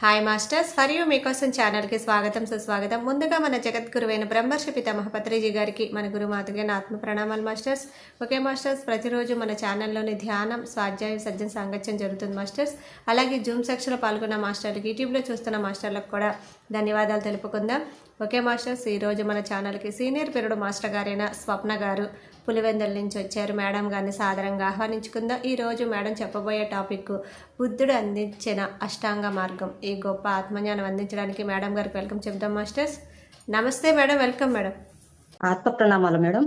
Hi masters for you మీకోసం ఛానల్కి స్వాగతం సుస్వాగతం. ముందుగా మన జగద్గురువైన బ్రహ్మర్షి పితామహ పత్రిజీ గారికి మన గురుమాతగా నా ఆత్మ ప్రణామాలు మాస్టర్స్. ఓకే మాస్టర్స్, ప్రతిరోజు మన ఛానల్లోని ధ్యానం, స్వాధ్యాయం, సజ్జన సాంగత్యం జరుగుతుంది మాస్టర్స్. అలాగే జూమ్ సెక్షన్లో పాల్గొన్న మాస్టర్లకు, యూట్యూబ్లో చూస్తున్న మాస్టర్లకు కూడా ధన్యవాదాలు తెలుపుకుందాం. ఓకే మాస్టర్స్, ఈరోజు మన ఛానల్కి సీనియర్ పీరియడ్ మాస్టర్ గారైన స్వప్న గారు పులివెందుల నుంచి వచ్చారు. మేడం గారిని సాదరంగా ఆహ్వానించుకుందాం. ఈరోజు మేడం చెప్పబోయే టాపిక్ బుద్ధుడు అందించిన అష్టాంగ మార్గం. ఈ గొప్ప ఆత్మజ్ఞానం అందించడానికి మేడం గారికి వెల్కమ్ చెప్దాం మాస్టర్స్. నమస్తే మేడం, వెల్కమ్ మేడం. ఆత్మ ప్రణామాలు మేడం.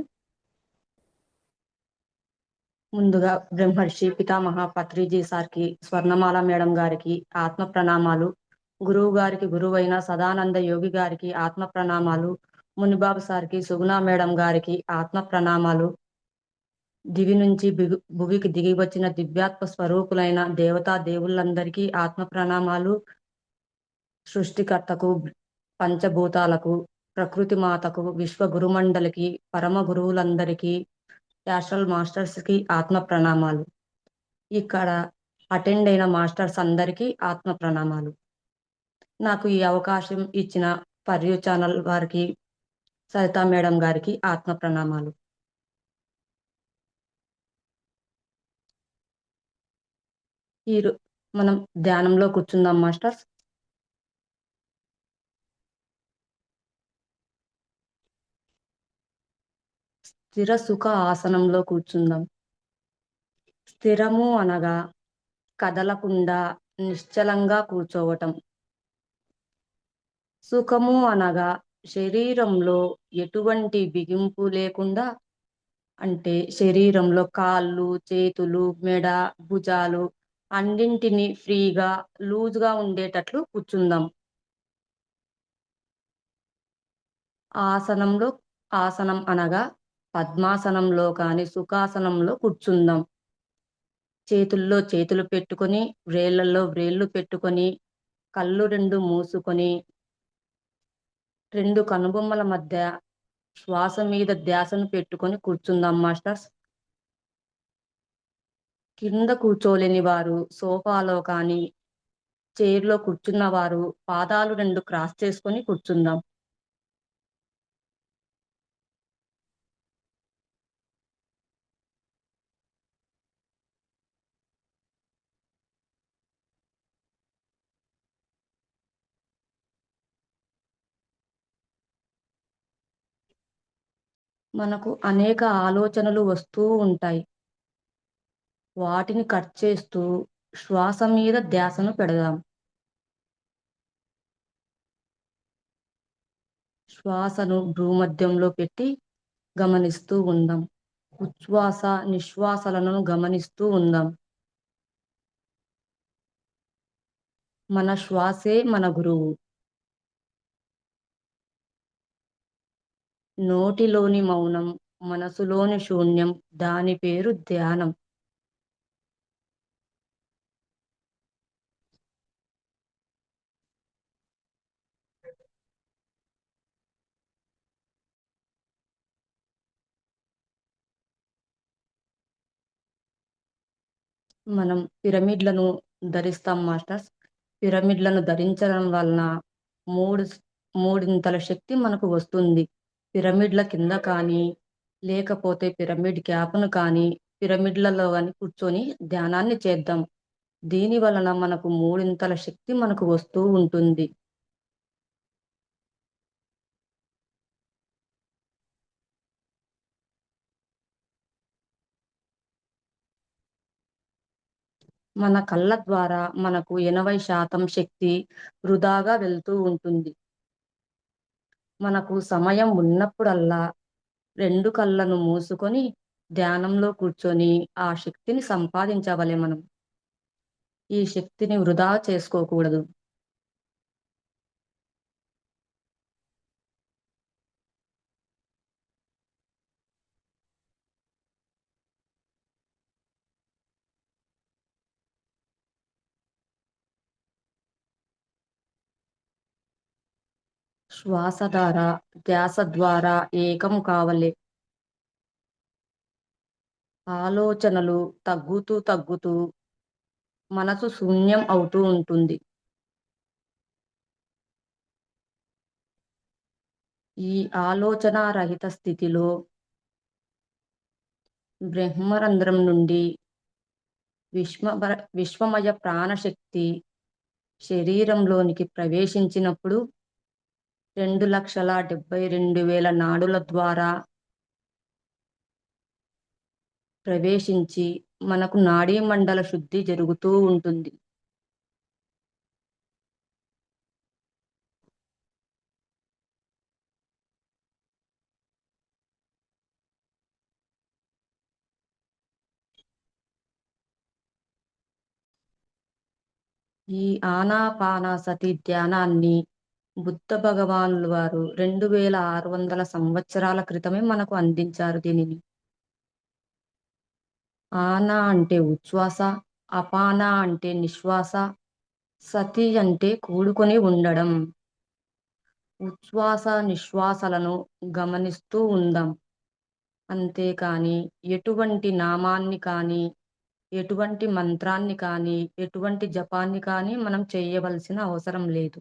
ముందుగా బ్రహ్మర్షి పితామహ పత్రిజీ సార్కి, స్వర్ణమాల మేడం గారికి ఆత్మ ప్రణామాలు. గురువు గారికి, గురువైన సదానంద యోగి గారికి ఆత్మ ప్రణామాలు. మునిబాబు సార్కి, సుగుణా మేడం గారికి ఆత్మ ప్రణామాలు. దివి నుంచి భువికి దిగి వచ్చిన దివ్యాత్మ స్వరూపులైన దేవతా దేవుళ్ళందరికీ ఆత్మ ప్రణామాలు. సృష్టికర్తకు, పంచభూతాలకు, ప్రకృతి మాతకు, విశ్వ గురుమండలికి, పరమ గురువులందరికీ, యాస్ట్రల్ మాస్టర్స్ కి ఆత్మ ప్రణామాలు. ఇక్కడ అటెండ్ అయిన మాస్టర్స్ అందరికీ ఆత్మ ప్రణామాలు. నాకు ఈ అవకాశం ఇచ్చిన పర్యూ ఛానల్ వారికి, సరితా మేడం గారికి ఆత్మ ప్రణామాలు. ఈ మనం ధ్యానంలో కూర్చుందాం మాస్టర్స్. స్థిర సుఖ ఆసనంలో కూర్చుందాం. స్థిరము అనగా కదలకుండా నిశ్చలంగా కూర్చోవటం. సుఖము అనగా శరీరంలో ఎటువంటి బిగింపు లేకుండా, అంటే శరీరంలో కాళ్ళు, చేతులు, మెడ, భుజాలు అన్నింటినీ ఫ్రీగా, లూజ్గా ఉండేటట్లు కూర్చుందాం. ఆసనం అనగా పద్మాసనంలో కానీ సుఖాసనంలో కూర్చుందాం. చేతుల్లో చేతులు పెట్టుకొని, వ్రేళ్లలో వ్రేళ్లు పెట్టుకొని, కళ్ళు రెండు మూసుకొని, రెండు కనుబొమ్మల మధ్య శ్వాస మీద ధ్యాసను పెట్టుకొని కూర్చుందాం మాస్టర్స్. కింద కూర్చోలేని వారు సోఫాలో కానీ, చైర్లో కూర్చున్న వారు పాదాలు రెండు క్రాస్ చేసుకొని కూర్చుందాం. మనకు అనేక ఆలోచనలు వస్తూ ఉంటాయి. వాటిని కట్ చేస్తూ శ్వాస మీద ధ్యాసను పెడదాం. శ్వాసను భ్రూమధ్యంలో పెట్టి గమనిస్తూ ఉందాం. ఉచ్ఛ్వాస నిశ్వాసలను గమనిస్తూ ఉందాం. మన శ్వాసే మన గురువు. నోటిలోని మౌనం, మనసులోని శూన్యం, దాని పేరు ధ్యానం. మనం పిరమిడ్లను ధరిస్తాం మాస్టర్స్. పిరమిడ్లను ధరించడం వలన మూడు మూడింతల శక్తి మనకు వస్తుంది. పిరమిడ్ల కింద కానీ, లేకపోతే పిరమిడ్ క్యాప్ను కానీ, పిరమిడ్లలో కానీ కూర్చొని ధ్యానాన్ని చేద్దాం. దీని వలన మనకు మూడింతల శక్తి మనకు వస్తూ ఉంటుంది. మన కళ్ళ ద్వారా మనకు 80% శక్తి వృధాగా వెళ్తూ ఉంటుంది. మనకు సమయం ఉన్నప్పుడల్లా రెండు కళ్ళను మూసుకొని ధ్యానంలో కూర్చొని ఆ శక్తిని సంపాదించవలె. మనం ఈ శక్తిని వృధా చేసుకోకూడదు. శ్వాస ద్వారా, ధ్యాస ద్వారా ఏకం కావలే. ఆలోచనలు తగ్గుతూ తగ్గుతూ మనసు శూన్యం అవుతూ ఉంటుంది. ఈ ఆలోచన రహిత స్థితిలో బ్రహ్మరంధ్రం నుండి విశ్వమయ ప్రాణశక్తి శరీరంలోనికి ప్రవేశించినప్పుడు 2,72,000 నాడుల ద్వారా ప్రవేశించి మనకు నాడీ మండల శుద్ధి జరుగుతూ ఉంటుంది. ఈ ఆనాపానసతి ధ్యానాన్ని బుద్ధ భగవానుల వారు 2,600 సంవత్సరాల క్రితమే మనకు అందించారు. దీనిని ఆనా అంటే ఉచ్ఛ్వాస, అపాన అంటే నిశ్వాస, సతి అంటే కూడుకొని ఉండడం. ఉచ్ఛ్వాస నిశ్వాసలను గమనిస్తూ ఉందాం. అంతేకాని ఎటువంటి నామాన్ని కానీ, ఎటువంటి మంత్రాన్ని కానీ, ఎటువంటి జపాన్ని కానీ మనం చేయవలసిన అవసరం లేదు.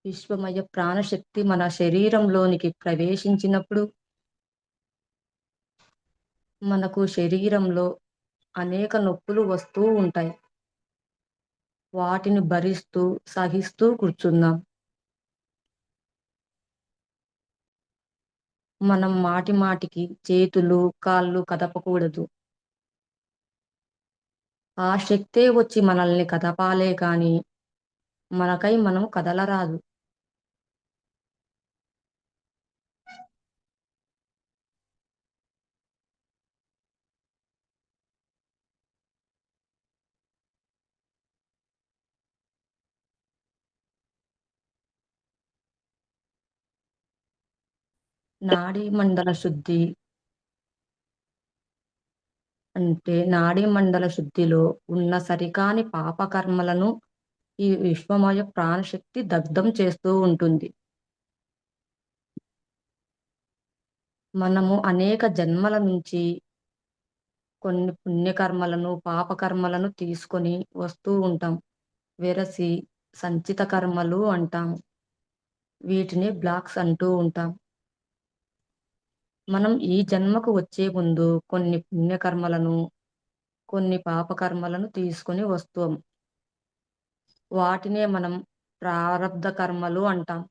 విశ్వమయ ప్రాణశక్తి మన శరీరంలోనికి ప్రవేశించినప్పుడు మనకు శరీరంలో అనేక నొప్పులు వస్తూ ఉంటాయి. వాటిని భరిస్తూ సహిస్తూ కూర్చుందాం. మనం మాటి మాటికి చేతులు కాళ్ళు కదపకూడదు. ఆ శక్తే వచ్చి మనల్ని కదపాలే కాని మనకై మనం కదలరాదు. నాడీ మండల శుద్ధి అంటే నాడీ మండల శుద్ధిలో ఉన్న సరికాని పాపకర్మలను ఈ విశ్వమయ ప్రాణశక్తి దగ్ధం చేస్తూ ఉంటుంది. మనము అనేక జన్మల నుంచి కొన్ని పుణ్యకర్మలను పాపకర్మలను తీసుకొని వస్తూ ఉంటాం. వెరసి సంచిత కర్మలు అంటాం. వీటిని బ్లాక్స్ అంటూ ఉంటాం. మనం ఈ జన్మకు వచ్చే ముందు కొన్ని పుణ్యకర్మలను కొన్ని పాపకర్మలను తీసుకొని వస్తాం. వాటినే మనం ప్రారబ్ధ కర్మలు అంటాం.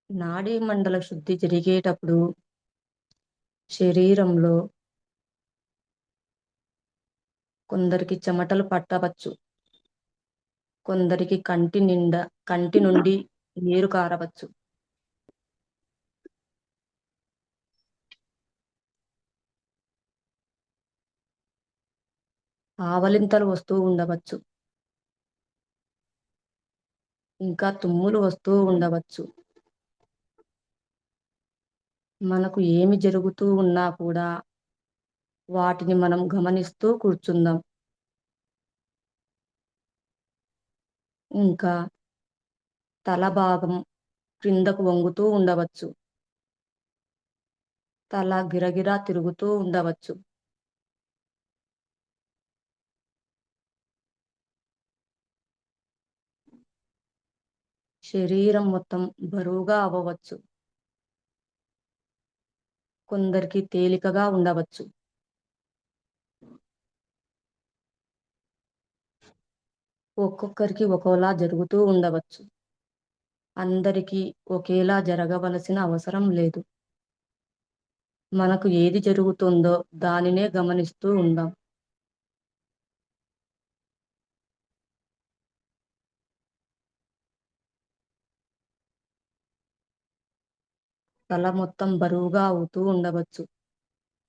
నాడీ మండల శుద్ధి జరిగేటప్పుడు శరీరంలో కొందరికి చెమటలు పట్టవచ్చు. కొందరికి కంటి నుండి నీరు కారవచ్చు. ఆవలింతలు వస్తూ ఉండవచ్చు. ఇంకా తుమ్ములు వస్తూ ఉండవచ్చు. మనకు ఏమి జరుగుతూ ఉన్నా కూడా వాటిని మనం గమనిస్తూ కూర్చుందాం. ఇంకా తల భాగం క్రిందకు వంగుతూ ఉండవచ్చు. తల గిరగిరా తిరుగుతూ ఉండవచ్చు. శరీరం మొత్తం బరువుగా అవ్వవచ్చు. కొందరికి తేలికగా ఉండవచ్చు. ఒక్కొక్కరికి ఒక్కోలా జరుగుతూ ఉండవచ్చు. అందరికీ ఒకేలా జరగవలసిన అవసరం లేదు. మనకు ఏది జరుగుతుందో దానినే గమనిస్తూ ఉందాం. తల మొత్తం బరువుగా అవుతూ ఉండవచ్చు.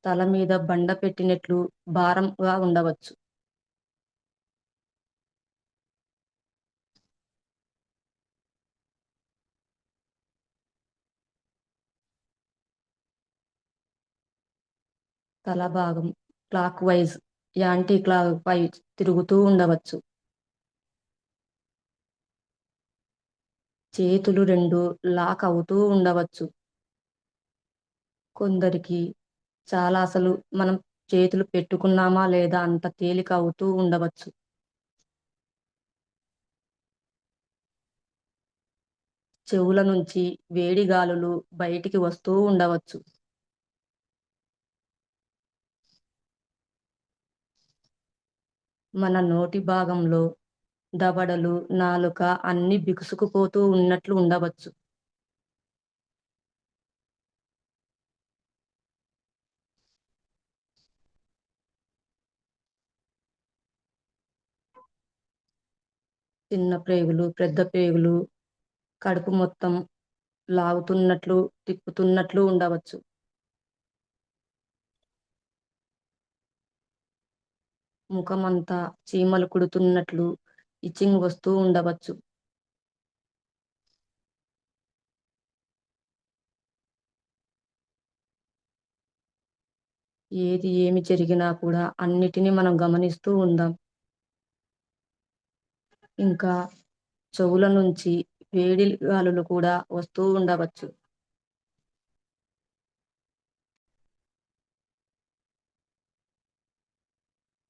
తల మీద బండ పెట్టినట్లు భారంగా ఉండవచ్చు. తల భాగం clock wise, anti clock wise తిరుగుతూ ఉండవచ్చు. చేతులు రెండు లాక్ అవుతూ ఉండవచ్చు. కొందరికి చాలా అసలు మనం చేతులు పెట్టుకున్నామా లేదా అంత తేలిక అవుతూ ఉండవచ్చు. చెవుల నుంచి వేడి గాలులు బయటికి వస్తూ ఉండవచ్చు. మన నోటి భాగంలో దవడలు, నాలుక అన్ని బిగుసుకుపోతూ ఉన్నట్లు ఉండవచ్చు. చిన్న ప్రేగులు, పెద్ద ప్రేగులు కడుపు మొత్తం లాగుతున్నట్లు, తిప్పుతున్నట్లు ఉండవచ్చు. ముఖమంతా చీమలు కుడుతున్నట్లు ఇచ్చింగ్ వస్తూ ఉండవచ్చు. ఏమి జరిగినా కూడా అన్నిటినీ మనం గమనిస్తూ ఉందాం. ఇంకా చెవుల నుంచి వేడి గాలులు కూడా వస్తూ ఉండవచ్చు.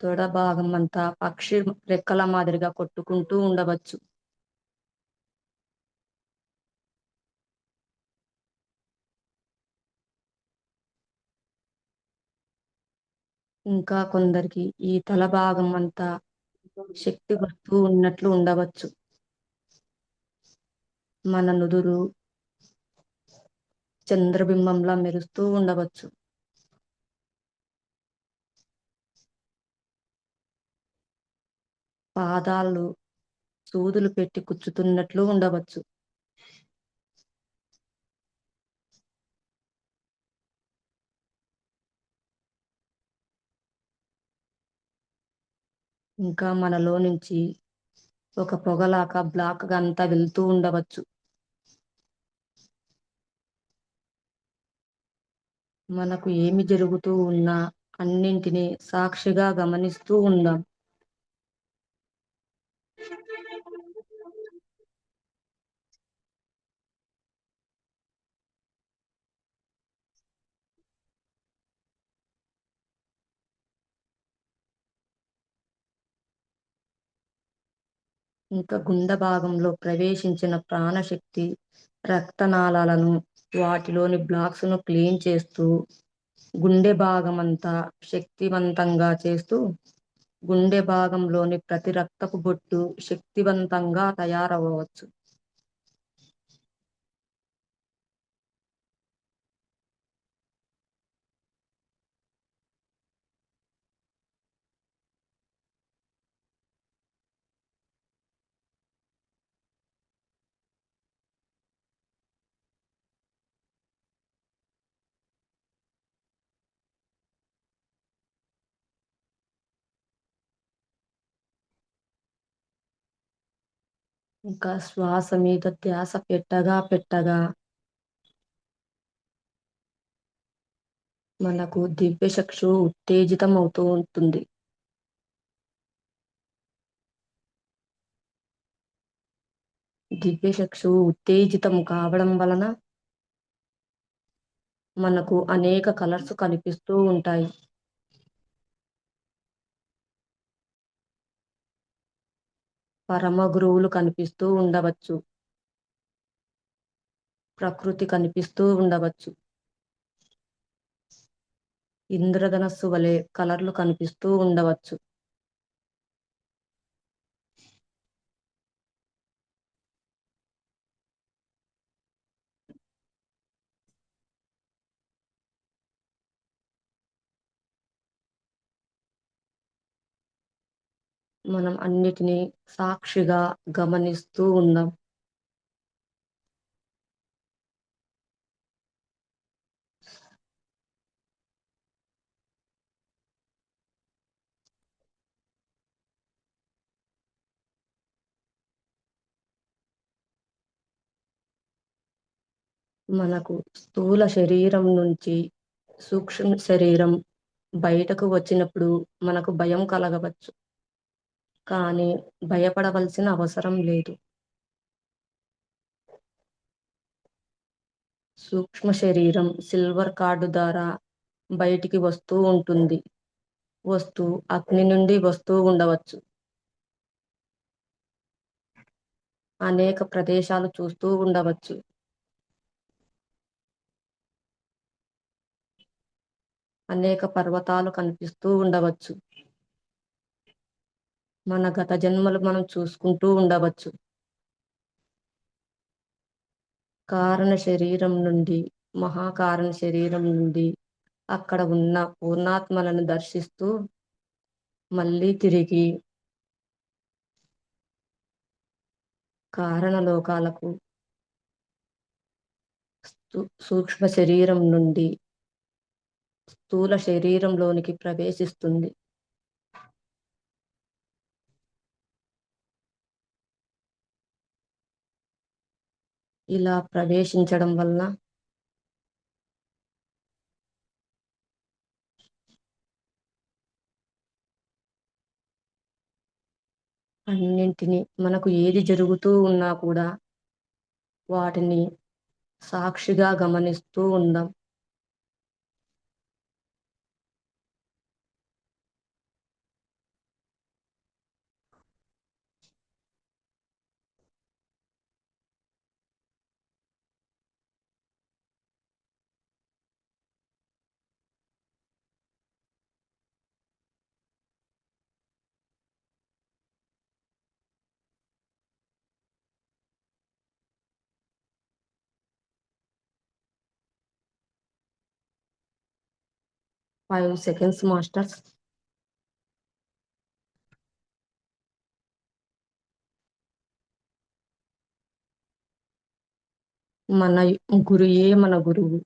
తొడ భాగం అంతా పక్షి రెక్కల మాదిరిగా కొట్టుకుంటూ ఉండవచ్చు. ఇంకా కొందరికి ఈ తల భాగం అంతా శక్తి వస్తూ ఉన్నట్లు ఉండవచ్చు. మన నుదురు చంద్రబింబంలా మెరుస్తూ ఉండవచ్చు. పాదాలు సూదులు పెట్టి కుచ్చుతున్నట్లు ఉండవచ్చు. ఇంకా మనలో నుంచి ఒక పొగలాక బ్లాక్ గా అంతా వెళ్తూ ఉండవచ్చు. మనకు ఏమి జరుగుతూ ఉన్నా అన్నింటినీ సాక్షిగా గమనిస్తూ ఉందాం. ఇంకా గుండె భాగంలో ప్రవేశించిన ప్రాణశక్తి రక్తనాళాలను, వాటిలోని బ్లాక్స్ ను క్లీన్ చేస్తూ గుండె భాగం అంతా శక్తివంతంగా చేస్తూ గుండె భాగంలోని ప్రతి రక్తపు బొట్టు శక్తివంతంగా తయారవ్వచ్చు. ఇంకా శ్వాస మీద ధ్యాస పెట్టగా పెట్టగా మనకు దివ్యచక్షు ఉత్తేజితం అవుతూ ఉంటుంది. దివ్యచక్షు ఉత్తేజితం కావడం వలన మనకు అనేక కలర్స్ కనిపిస్తూ ఉంటాయి. పరమ గురువులు కనిపిస్తూ ఉండవచ్చు. ప్రకృతి కనిపిస్తూ ఉండవచ్చు. ఇంద్రధనస్సు వలె కలర్లు కనిపిస్తూ ఉండవచ్చు. మనం అన్నిటినీ సాక్షిగా గమనిస్తూ ఉన్నాం. మనకు స్థూల శరీరం నుంచి సూక్ష్మ శరీరం, బయటకు వచ్చినప్పుడు మనకు భయం కలగవచ్చు, కానీ భయపడవలసిన అవసరం లేదు. సూక్ష్మ శరీరం సిల్వర్ కార్డు ద్వారా బయటికి వస్తూ ఉంటుంది. వస్తూ అగ్ని నుండి వస్తూ ఉండవచ్చు. అనేక ప్రదేశాలు చూస్తూ ఉండవచ్చు. అనేక పర్వతాలు కనిపిస్తూ ఉండవచ్చు. మన గత జన్మలు మనం చూసుకుంటూ ఉండవచ్చు. కారణ శరీరం నుండి, మహాకారణ శరీరం నుండి అక్కడ ఉన్న పూర్ణాత్మలను దర్శిస్తూ మళ్ళీ తిరిగి కారణ లోకాలకు సూక్ష్మ శరీరం నుండి స్థూల శరీరంలోనికి ప్రవేశిస్తుంది. ఇలా ప్రవేశించడం వలన అన్నింటినీ, మనకు ఏది జరుగుతూ ఉన్నా కూడా వాటిని సాక్షిగా గమనిస్తూ ఉందాం. Five seconds masters. మన గురుయే మన గురువు.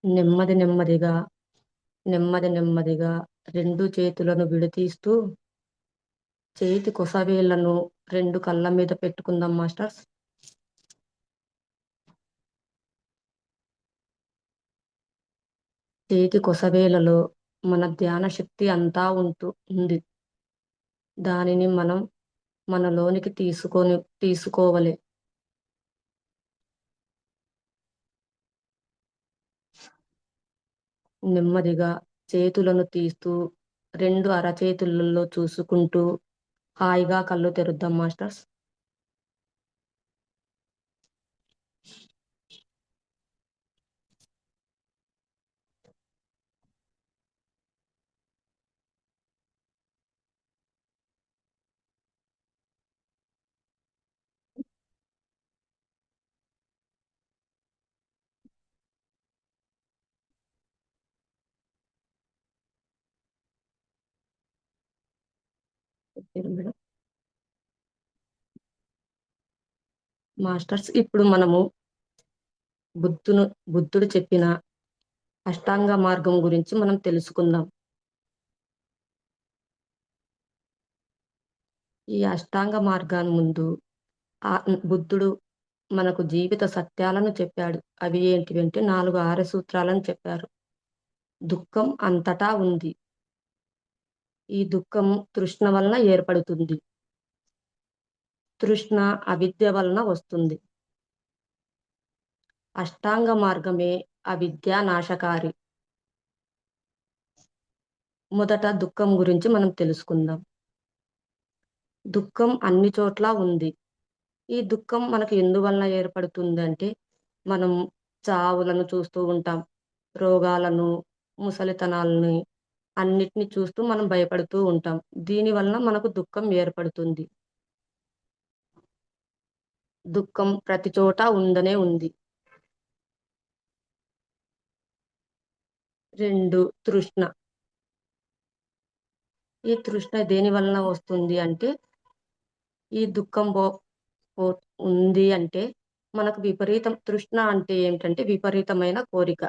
నెమ్మది నెమ్మదిగా నెమ్మదిగా రెండు చేతులను విడతీస్తూ చేతి కొసవేళ్లను రెండు కళ్ళ మీద పెట్టుకుందాం మాస్టర్స్. చేతి కొసవేలలో మన ధ్యాన శక్తి అంతా ఉంది. దానిని మనం మనలోనికి తీసుకోవాలి. నెమ్మదిగా చేతులను తీస్తూ రెండు అరచేతులలో చూసుకుంటూ హాయిగా కళ్ళు తెరుద్దాం మాస్టర్స్. మాస్టర్స్, ఇప్పుడు మనము బుద్ధుడు చెప్పిన అష్టాంగ మార్గం గురించి మనం తెలుసుకుందాం. ఈ అష్టాంగ మార్గాన్ని ముందు బుద్ధుడు మనకు జీవిత సత్యాలను చెప్పాడు. అవి ఏంటివంటే 4 ఆర్య సూత్రాలను చెప్పారు. దుఃఖం అంతటా ఉంది. ఈ దుఃఖం తృష్ణ వలన ఏర్పడుతుంది. తృష్ణ అవిద్య వలన వస్తుంది. అష్టాంగ మార్గమే అవిద్యా నాశకారి. మొదట దుఃఖం గురించి మనం తెలుసుకుందాం. దుఃఖం అన్ని చోట్ల ఉంది. ఈ దుఃఖం మనకు ఎందువలన ఏర్పడుతుంది అంటే, మనం చావులను చూస్తూ ఉంటాం, రోగాలను, ముసలితనాలని అన్నిటిని చూస్తూ మనం భయపడుతూ ఉంటాం. దీని వలన మనకు దుఃఖం ఏర్పడుతుంది. దుఃఖం ప్రతి చోట ఉందనే ఉంది. 2, తృష్ణ. ఈ తృష్ణ దేని వలన వస్తుంది అంటే, ఈ దుఃఖం ఉంది అంటే మనకు తృష్ణ అంటే ఏమిటంటే విపరీతమైన కోరిక.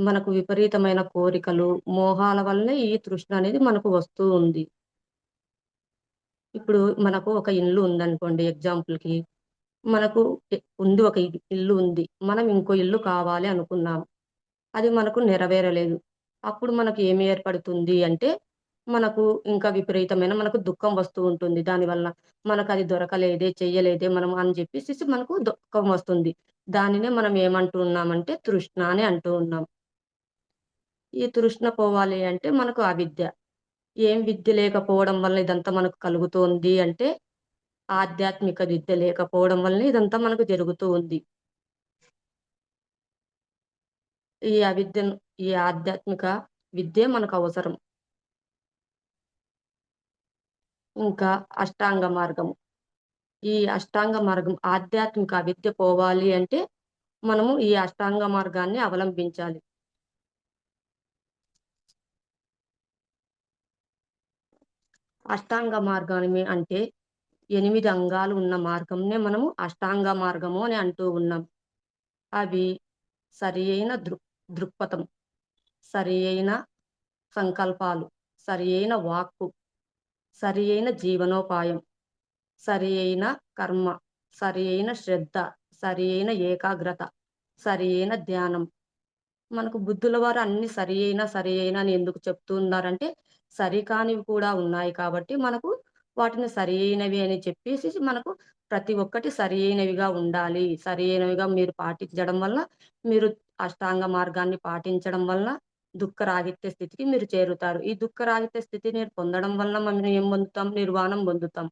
మనకు విపరీతమైన కోరికలు, మోహాల వల్లనే ఈ తృష్ణ అనేది మనకు వస్తూ ఉంది. ఇప్పుడు మనకు ఒక ఇల్లు ఉందనుకోండి ఎగ్జాంపుల్‌కి. మనకు ఉంది ఒక ఇల్లు ఉంది. మనం ఇంకో ఇల్లు కావాలి అనుకున్నాం. అది మనకు నెరవేరలేదు. అప్పుడు మనకు ఏమి ఏర్పడుతుంది అంటే, మనకు ఇంకా విపరీతమైన మనకు దుఃఖం వస్తూ ఉంటుంది దానివల్ల. మనకది దొరకలేదే, చెయ్యలేదే మనం అని జెప్పేసేసి మనకు దుఃఖం వస్తుంది. దానినే మనం ఏమంటూ ఉన్నామంటే తృష్ణ అని అంటూ ఉన్నాం. ఈ తృష్ణ పోవాలి అంటే మనకు అవిద్య. ఏం విద్య లేకపోవడం వల్ల ఇదంతా మనకు కలుగుతోంది అంటే, ఆధ్యాత్మిక విద్య లేకపోవడం వల్లనే ఇదంతా మనకు జరుగుతూ ఉంది. ఈ అవిద్యను ఈ ఆధ్యాత్మిక విద్యే మనకవసరం. ఇంకా అష్టాంగ మార్గము. ఈ అష్టాంగ మార్గం ఆధ్యాత్మిక విద్య పోవాలి అంటే, మనము ఈ అష్టాంగ మార్గాన్ని అవలంబించాలి. అష్టాంగ మార్గాన్ని అంటే 8 అంగాలు ఉన్న మార్గంనే మనము అష్టాంగ మార్గము అని అంటూ ఉన్నాం. అవి సరియైన దృక్పథం, సరియైన సంకల్పాలు, సరియైన వాక్కు, సరియైన జీవనోపాయం, సరియైన కర్మ, సరియైన శ్రద్ధ, సరియైన ఏకాగ్రత, సరియైన ధ్యానం. మనకు బుద్ధుల వారు అన్ని సరియైన అని ఎందుకు చెప్తూ ఉన్నారంటే, సరికానివి కూడా ఉన్నాయి కాబట్టి, మనకు వాటిని సరియైనవి అని చెప్పేసి మనకు ప్రతి ఒక్కటి సరియైనవిగా ఉండాలి. సరియైనవిగా మీరు పాటించడం వల్ల, మీరు అష్టాంగ మార్గాన్ని పాటించడం వల్ల దుఃఖరాహిత్య స్థితికి మీరు చేరుతారు. ఈ దుఃఖరాహిత్య స్థితిని పొందడం వల్ల మనం ఏం పొందుతాం? నిర్వాణం పొందుతాం.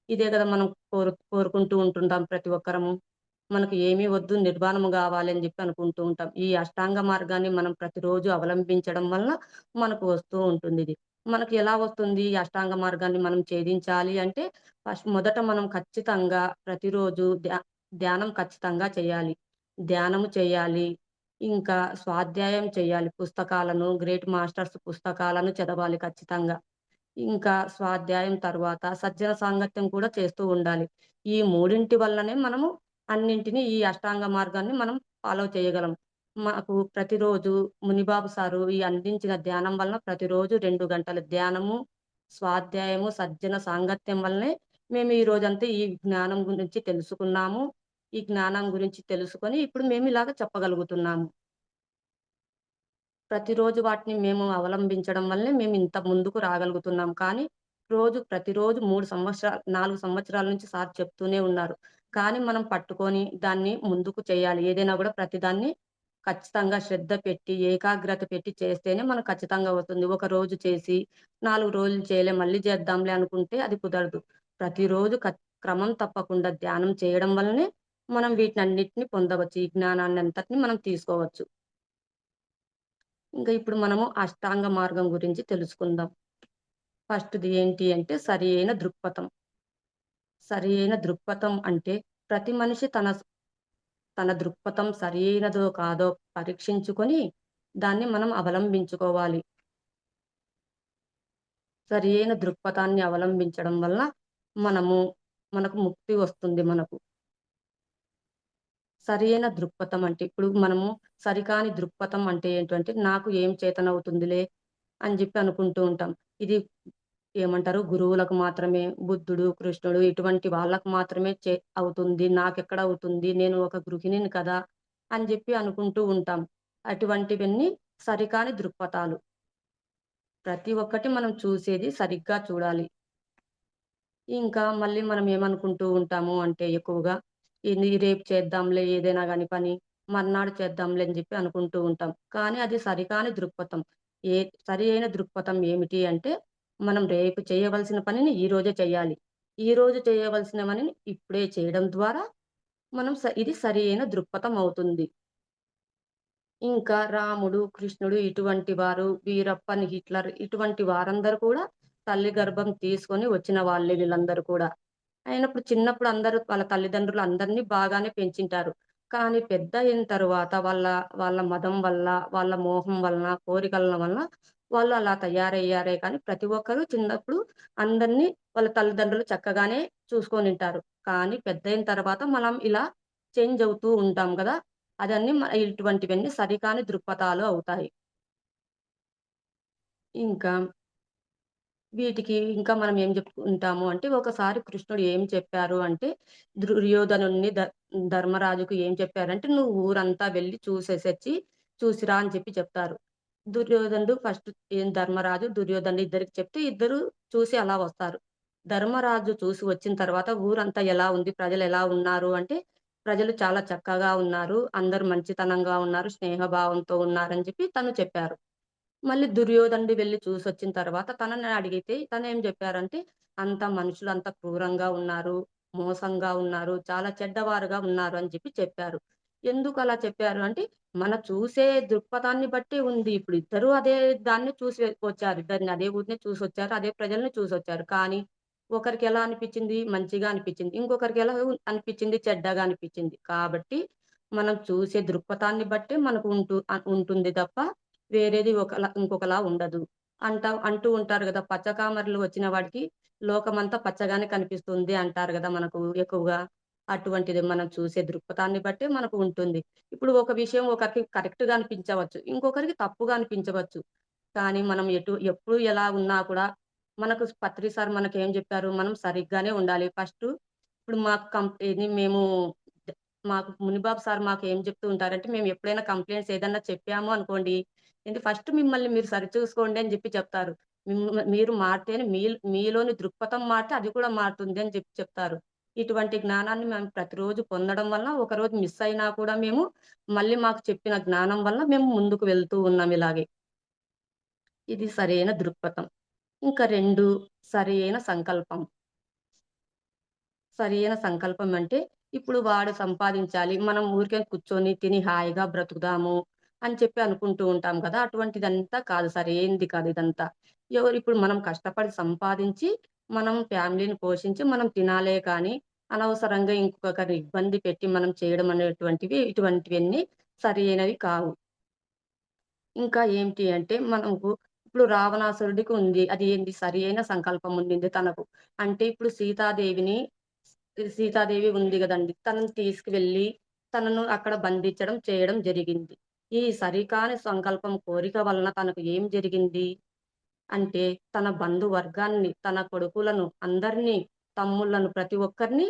ఇదే గదా మనం కోరుకుంటూ ఉంటుంటాం ప్రతి ఒక్కరము. మనకు ఏమీ వద్దు నిర్వాణము గావాలి అని జెప్పి అనుకుంటూ ఉంటాం. ఈ అష్టాంగ మార్గాన్ని మనం ప్రతిరోజు అవలంబించడం వలన మనకు వస్తూ ఉంటుందిది. మనకు ఎలా వస్తుంది? ఈ అష్టాంగ మార్గాన్ని మనం ఛేదించాలి అంటే మొదట మనం ఖచ్చితంగా ప్రతిరోజు ధ్యానం ఖచ్చితంగా చేయాలి. ధ్యానము చేయాలి. ఇంకా స్వాధ్యాయం చేయాలి. పుస్తకాలను గ్రేట్ మాస్టర్స్ పుస్తకాలను చదవాలి ఖచ్చితంగా. ఇంకా స్వాధ్యాయం తర్వాత సజ్జన సాంగత్యం కూడా చేస్తూ ఉండాలి. ఈ మూడింటి వల్లనే మనము అన్నింటిని ఈ అష్టాంగ మార్గాన్ని మనం ఫాలో చేయగలం. మాకు ప్రతిరోజు మునిబాబు సారు ఈ అందించిన ధ్యానం వలన ప్రతిరోజు 2 గంటల ధ్యానము, స్వాధ్యాయము, సజ్జన సాంగత్యం వల్లనే మేము ఈ రోజంతా ఈ జ్ఞానం గురించి తెలుసుకున్నాము. ఈ జ్ఞానం గురించి తెలుసుకొని ఇప్పుడు మేము ఇలాగ చెప్పగలుగుతున్నాము. ప్రతిరోజు వాటిని మేము అవలంబించడం వల్లనే మేమింత ముందుకు రాగలుగుతున్నాం. కానీ ప్రతిరోజు 4 సంవత్సరాల నుంచి సార్ చెప్తూనే ఉన్నారు. కానీ మనం పట్టుకొని దాన్ని ముందుకు చేయాలి. ఏదైనా గూడా ప్రతిదాన్ని ఖచ్చితంగా శ్రద్ధ పెట్టి, ఏకాగ్రత పెట్టి చేస్తేనే మనకు ఖచ్చితంగా వస్తుంది. ఒక రోజు చేసి 4 రోజులు చేయలే మళ్ళీ చేద్దాంలే అనుకుంటే అది కుదరదు. ప్రతిరోజు క్రమం తప్పకుండా ధ్యానం చేయడం వల్లనే మనం వీటినన్నిటిని పొందవచ్చు. ఈ జ్ఞానాన్నంతటిని మనం తీసుకోవచ్చు. ఇంకా ఇప్పుడు మనము అష్టాంగ మార్గం గురించి తెలుసుకుందాం. ఫస్ట్‌ది ఏంటి అంటే సరియైన దృక్పథం. సరియైన దృక్పథం అంటే ప్రతి మనిషి తన దృక్పథం సరియైనదో కాదో పరీక్షించుకొని దాన్ని మనం అవలంబించుకోవాలి. సరియైన దృక్పథాన్ని అవలంబించడం వల్ల మనము మనకు ముక్తి వస్తుంది మనకు. సరియైన దృక్పథం అంటే ఇప్పుడు మనము సరికాని దృక్పథం అంటే ఏంటంటే నాకు ఏం చేతనవుతుందిలే అని జెప్పి అనుకుంటూ ఉంటాం. ఇది ఏమంటారు గురువులకు మాత్రమే బుద్ధుడు, కృష్ణుడు ఇటువంటి వాళ్ళకు మాత్రమే అవుతుంది. నాకెక్కడవుతుంది? నేను ఒక గృహిణిని కదా! అని జెప్పి అనుకుంటూ ఉంటాం. అటువంటివన్నీ సరికాని దృక్పథాలు. ప్రతి ఒక్కటి మనం చూసేది సరిగ్గా చూడాలి. ఇంకా మళ్ళీ మనం ఏమనుకుంటూ ఉంటాము అంటే ఎక్కువగా, రేపు చేద్దాంలే ఏదైనా గాని పని, మర్నాడు చేద్దాంలే అని జెప్పి అనుకుంటూ ఉంటాం. కానీ అది సరికాని దృక్పథం. ఏ సరి అయిన దృక్పథం ఏమిటి అంటే, మనం రేపు చేయవలసిన పనిని ఈ రోజే చేయాలి. ఈరోజు చేయవలసిన పనిని ఇప్పుడే చేయడం ద్వారా మనం ఇది సరి అయిన దృక్పథం అవుతుంది. ఇంకా రాముడు, కృష్ణుడు ఇటువంటి వారు, వీరప్పన్, హిట్లర్ ఇటువంటి వారందరూ కూడా తల్లి గర్భం తీసుకొని వచ్చిన వాళ్ళే వీళ్ళందరూ కూడా. అయినప్పుడు చిన్నప్పుడు అందరూ వాళ్ళ తల్లిదండ్రులు అందరిని బాగానే పెంచింటారు. కానీ పెద్దయిన తరువాత వాళ్ళ మదం వల్ల, వాళ్ళ మోహం వలన, కోరికల వలన వాళ్ళు అలా తయారయ్యారే కానీ ప్రతి ఒక్కరు చిన్నప్పుడు అందరిని వాళ్ళ తల్లిదండ్రులు చక్కగానే చూసుకొనుంటారు. కానీ పెద్దయిన తర్వాత మనం ఇలా చేంజ్ అవుతూ ఉంటాం గదా! అదన్నీ ఇటువంటివన్నీ సరికాని దృక్పథాలు అవుతాయి. ఇంకా వీటికి ఇంకా మనం ఏం చెప్పుకుంటాము అంటే, ఒకసారి కృష్ణుడు ఏం చెప్పారు అంటే, దుర్యోధనుడిని ధర్మరాజుకు ఏం చెప్పారంటే, "నువ్వు ఊరంతా వెళ్లి చూసేసొచ్చి చూసిరా" అని చెప్తారు. దుర్యోధనుడు ఫస్ట్ ధర్మరాజు, దుర్యోధనుడు ఇద్దరికి చెప్తే, ఇద్దరు చూసి అలా వస్తారు. ధర్మరాజు చూసి వచ్చిన తర్వాత ఊరంతా ఎలా ఉంది? ప్రజలెలా ఉన్నారు? అంటే, ప్రజలు చాలా చక్కగా ఉన్నారు. అందరూ మంచితనంగా ఉన్నారు. స్నేహభావంతో ఉన్నారని తను చెప్పారు. మళ్ళీ దుర్యోధనుడు వెళ్లి చూసొచ్చిన తర్వాత తనని అడిగితే తనేం జెప్పారంటే, మనుషులంతా క్రూరంగా ఉన్నారు, మోసంగా ఉన్నారు, చాలా చెడ్డవారుగా ఉన్నారు" అని చెప్పారు. ఎందుకలా చెప్పారు అంటే, మన చూసే దృక్పథాన్ని బట్టి ఉంది. ఇప్పుడు ఇద్దరూ అదే దాన్ని చూసి వచ్చారు. ఇద్దరిని అదే ఊరిని చూసొచ్చారు. అదే ప్రజల్ని చూసొచ్చారు. కానీ ఒకరికెలా అనిపిచ్చింది? మంచిగా అనిపిచ్చింది. ఇంకొకరికి ఎలా అనిపిచ్చింది? చెడ్డగా అనిపిచ్చింది. కాబట్టి మనం చూసే దృక్పథాన్ని బట్టే మనకు ఉంటుంది తప్ప వేరేది ఇంకొకలా ఉండదు. అంటూ ఉంటారు గదా! పచ్చకామెర్లు వచ్చిన వాడికి లోకమంతా పచ్చగానే కనిపిస్తుంది అంటారు గదా! మనకు ఎక్కువగా. అటువంటిది మనం చూసే దృక్పథాన్ని బట్టే మనకు ఉంటుంది. ఇప్పుడు ఒక విషయం ఒకరికి కరెక్ట్‌గా అనిపించవచ్చు. ఇంకొకరికి తప్పుగా అనిపించవచ్చు. కానీ మనం ఎప్పుడు ఎలా ఉన్నా కూడా మనకు పత్రి సార్ మనకేం జెప్పారు? మనం సరిగ్గానే ఉండాలి. ఇప్పుడు మాకు ఇది మేము ద మాకు మునిబాబు సార్ మాకేం జెప్తూ ఉంటారంటే, మేము ఎప్పుడైనా కంప్లెయింట్స్ ఏదన్నా చెప్పాము అనుకోండి, ఫస్ట్ మిమ్మల్ని మీరు సరిచూసుకోండి అని చెప్తారు. మీరు మారితేనే మీలోని దృక్పథం మారితే అది కూడా మారుతుంది అని చెప్తారు. ఇటువంటి జ్ఞానాన్ని మేము ప్రతిరోజు పొందడం వల్ల ఒకరోజు మిస్ అయినా కూడా మళ్ళీ మాకు చెప్పిన జ్ఞానం వల్ల మేము ముందుకు వెళ్తూ ఉన్నాం ఇలాగే. ఇది సరైన దృక్పథం. ఇంకా 2 సరియైన సంకల్పం. సరియైన సంకల్పం అంటే, ఇప్పుడు వాడు సంపాదించాలి. మనం ఊరికే కూర్చొని తిని హాయిగా బ్రతుకుదాము అని అనుకుంటూ ఉంటాం కదా! అటువంటిదంతా కాదు. సరైంది కాదు ఇదంతా. ఇప్పుడు మనం కష్టపడి సంపాదించి, మనం ఫ్యామిలీని పోషించి, మనం తినాలే కానీ, అనవసరంగా ఇంకొకరిని ఇబ్బంది పెట్టి మనం చేయడం ఇటువంటివన్నీ సరియైనవి కావు. ఇంకా ఏంటి అంటే, మనకు ఇప్పుడు రావణాసురుడికి ఉంది. అది ఏంది సరియైన సంకల్పం ఉండింది తనకు. అంటే ఇప్పుడు సీతాదేవి ఉంది గదండీ! తనని తీసుకువెళ్ళి, తనను అక్కడ బంధించడం, చేయడం జరిగింది. ఈ సరికాని సంకల్పం, కోరిక వలన తనకు ఏం జరిగింది అంటే, తన బంధువర్గాన్ని, తన కొడుకులను అందరినీ, తమ్ముళ్ళను ప్రతి ఒక్కరిని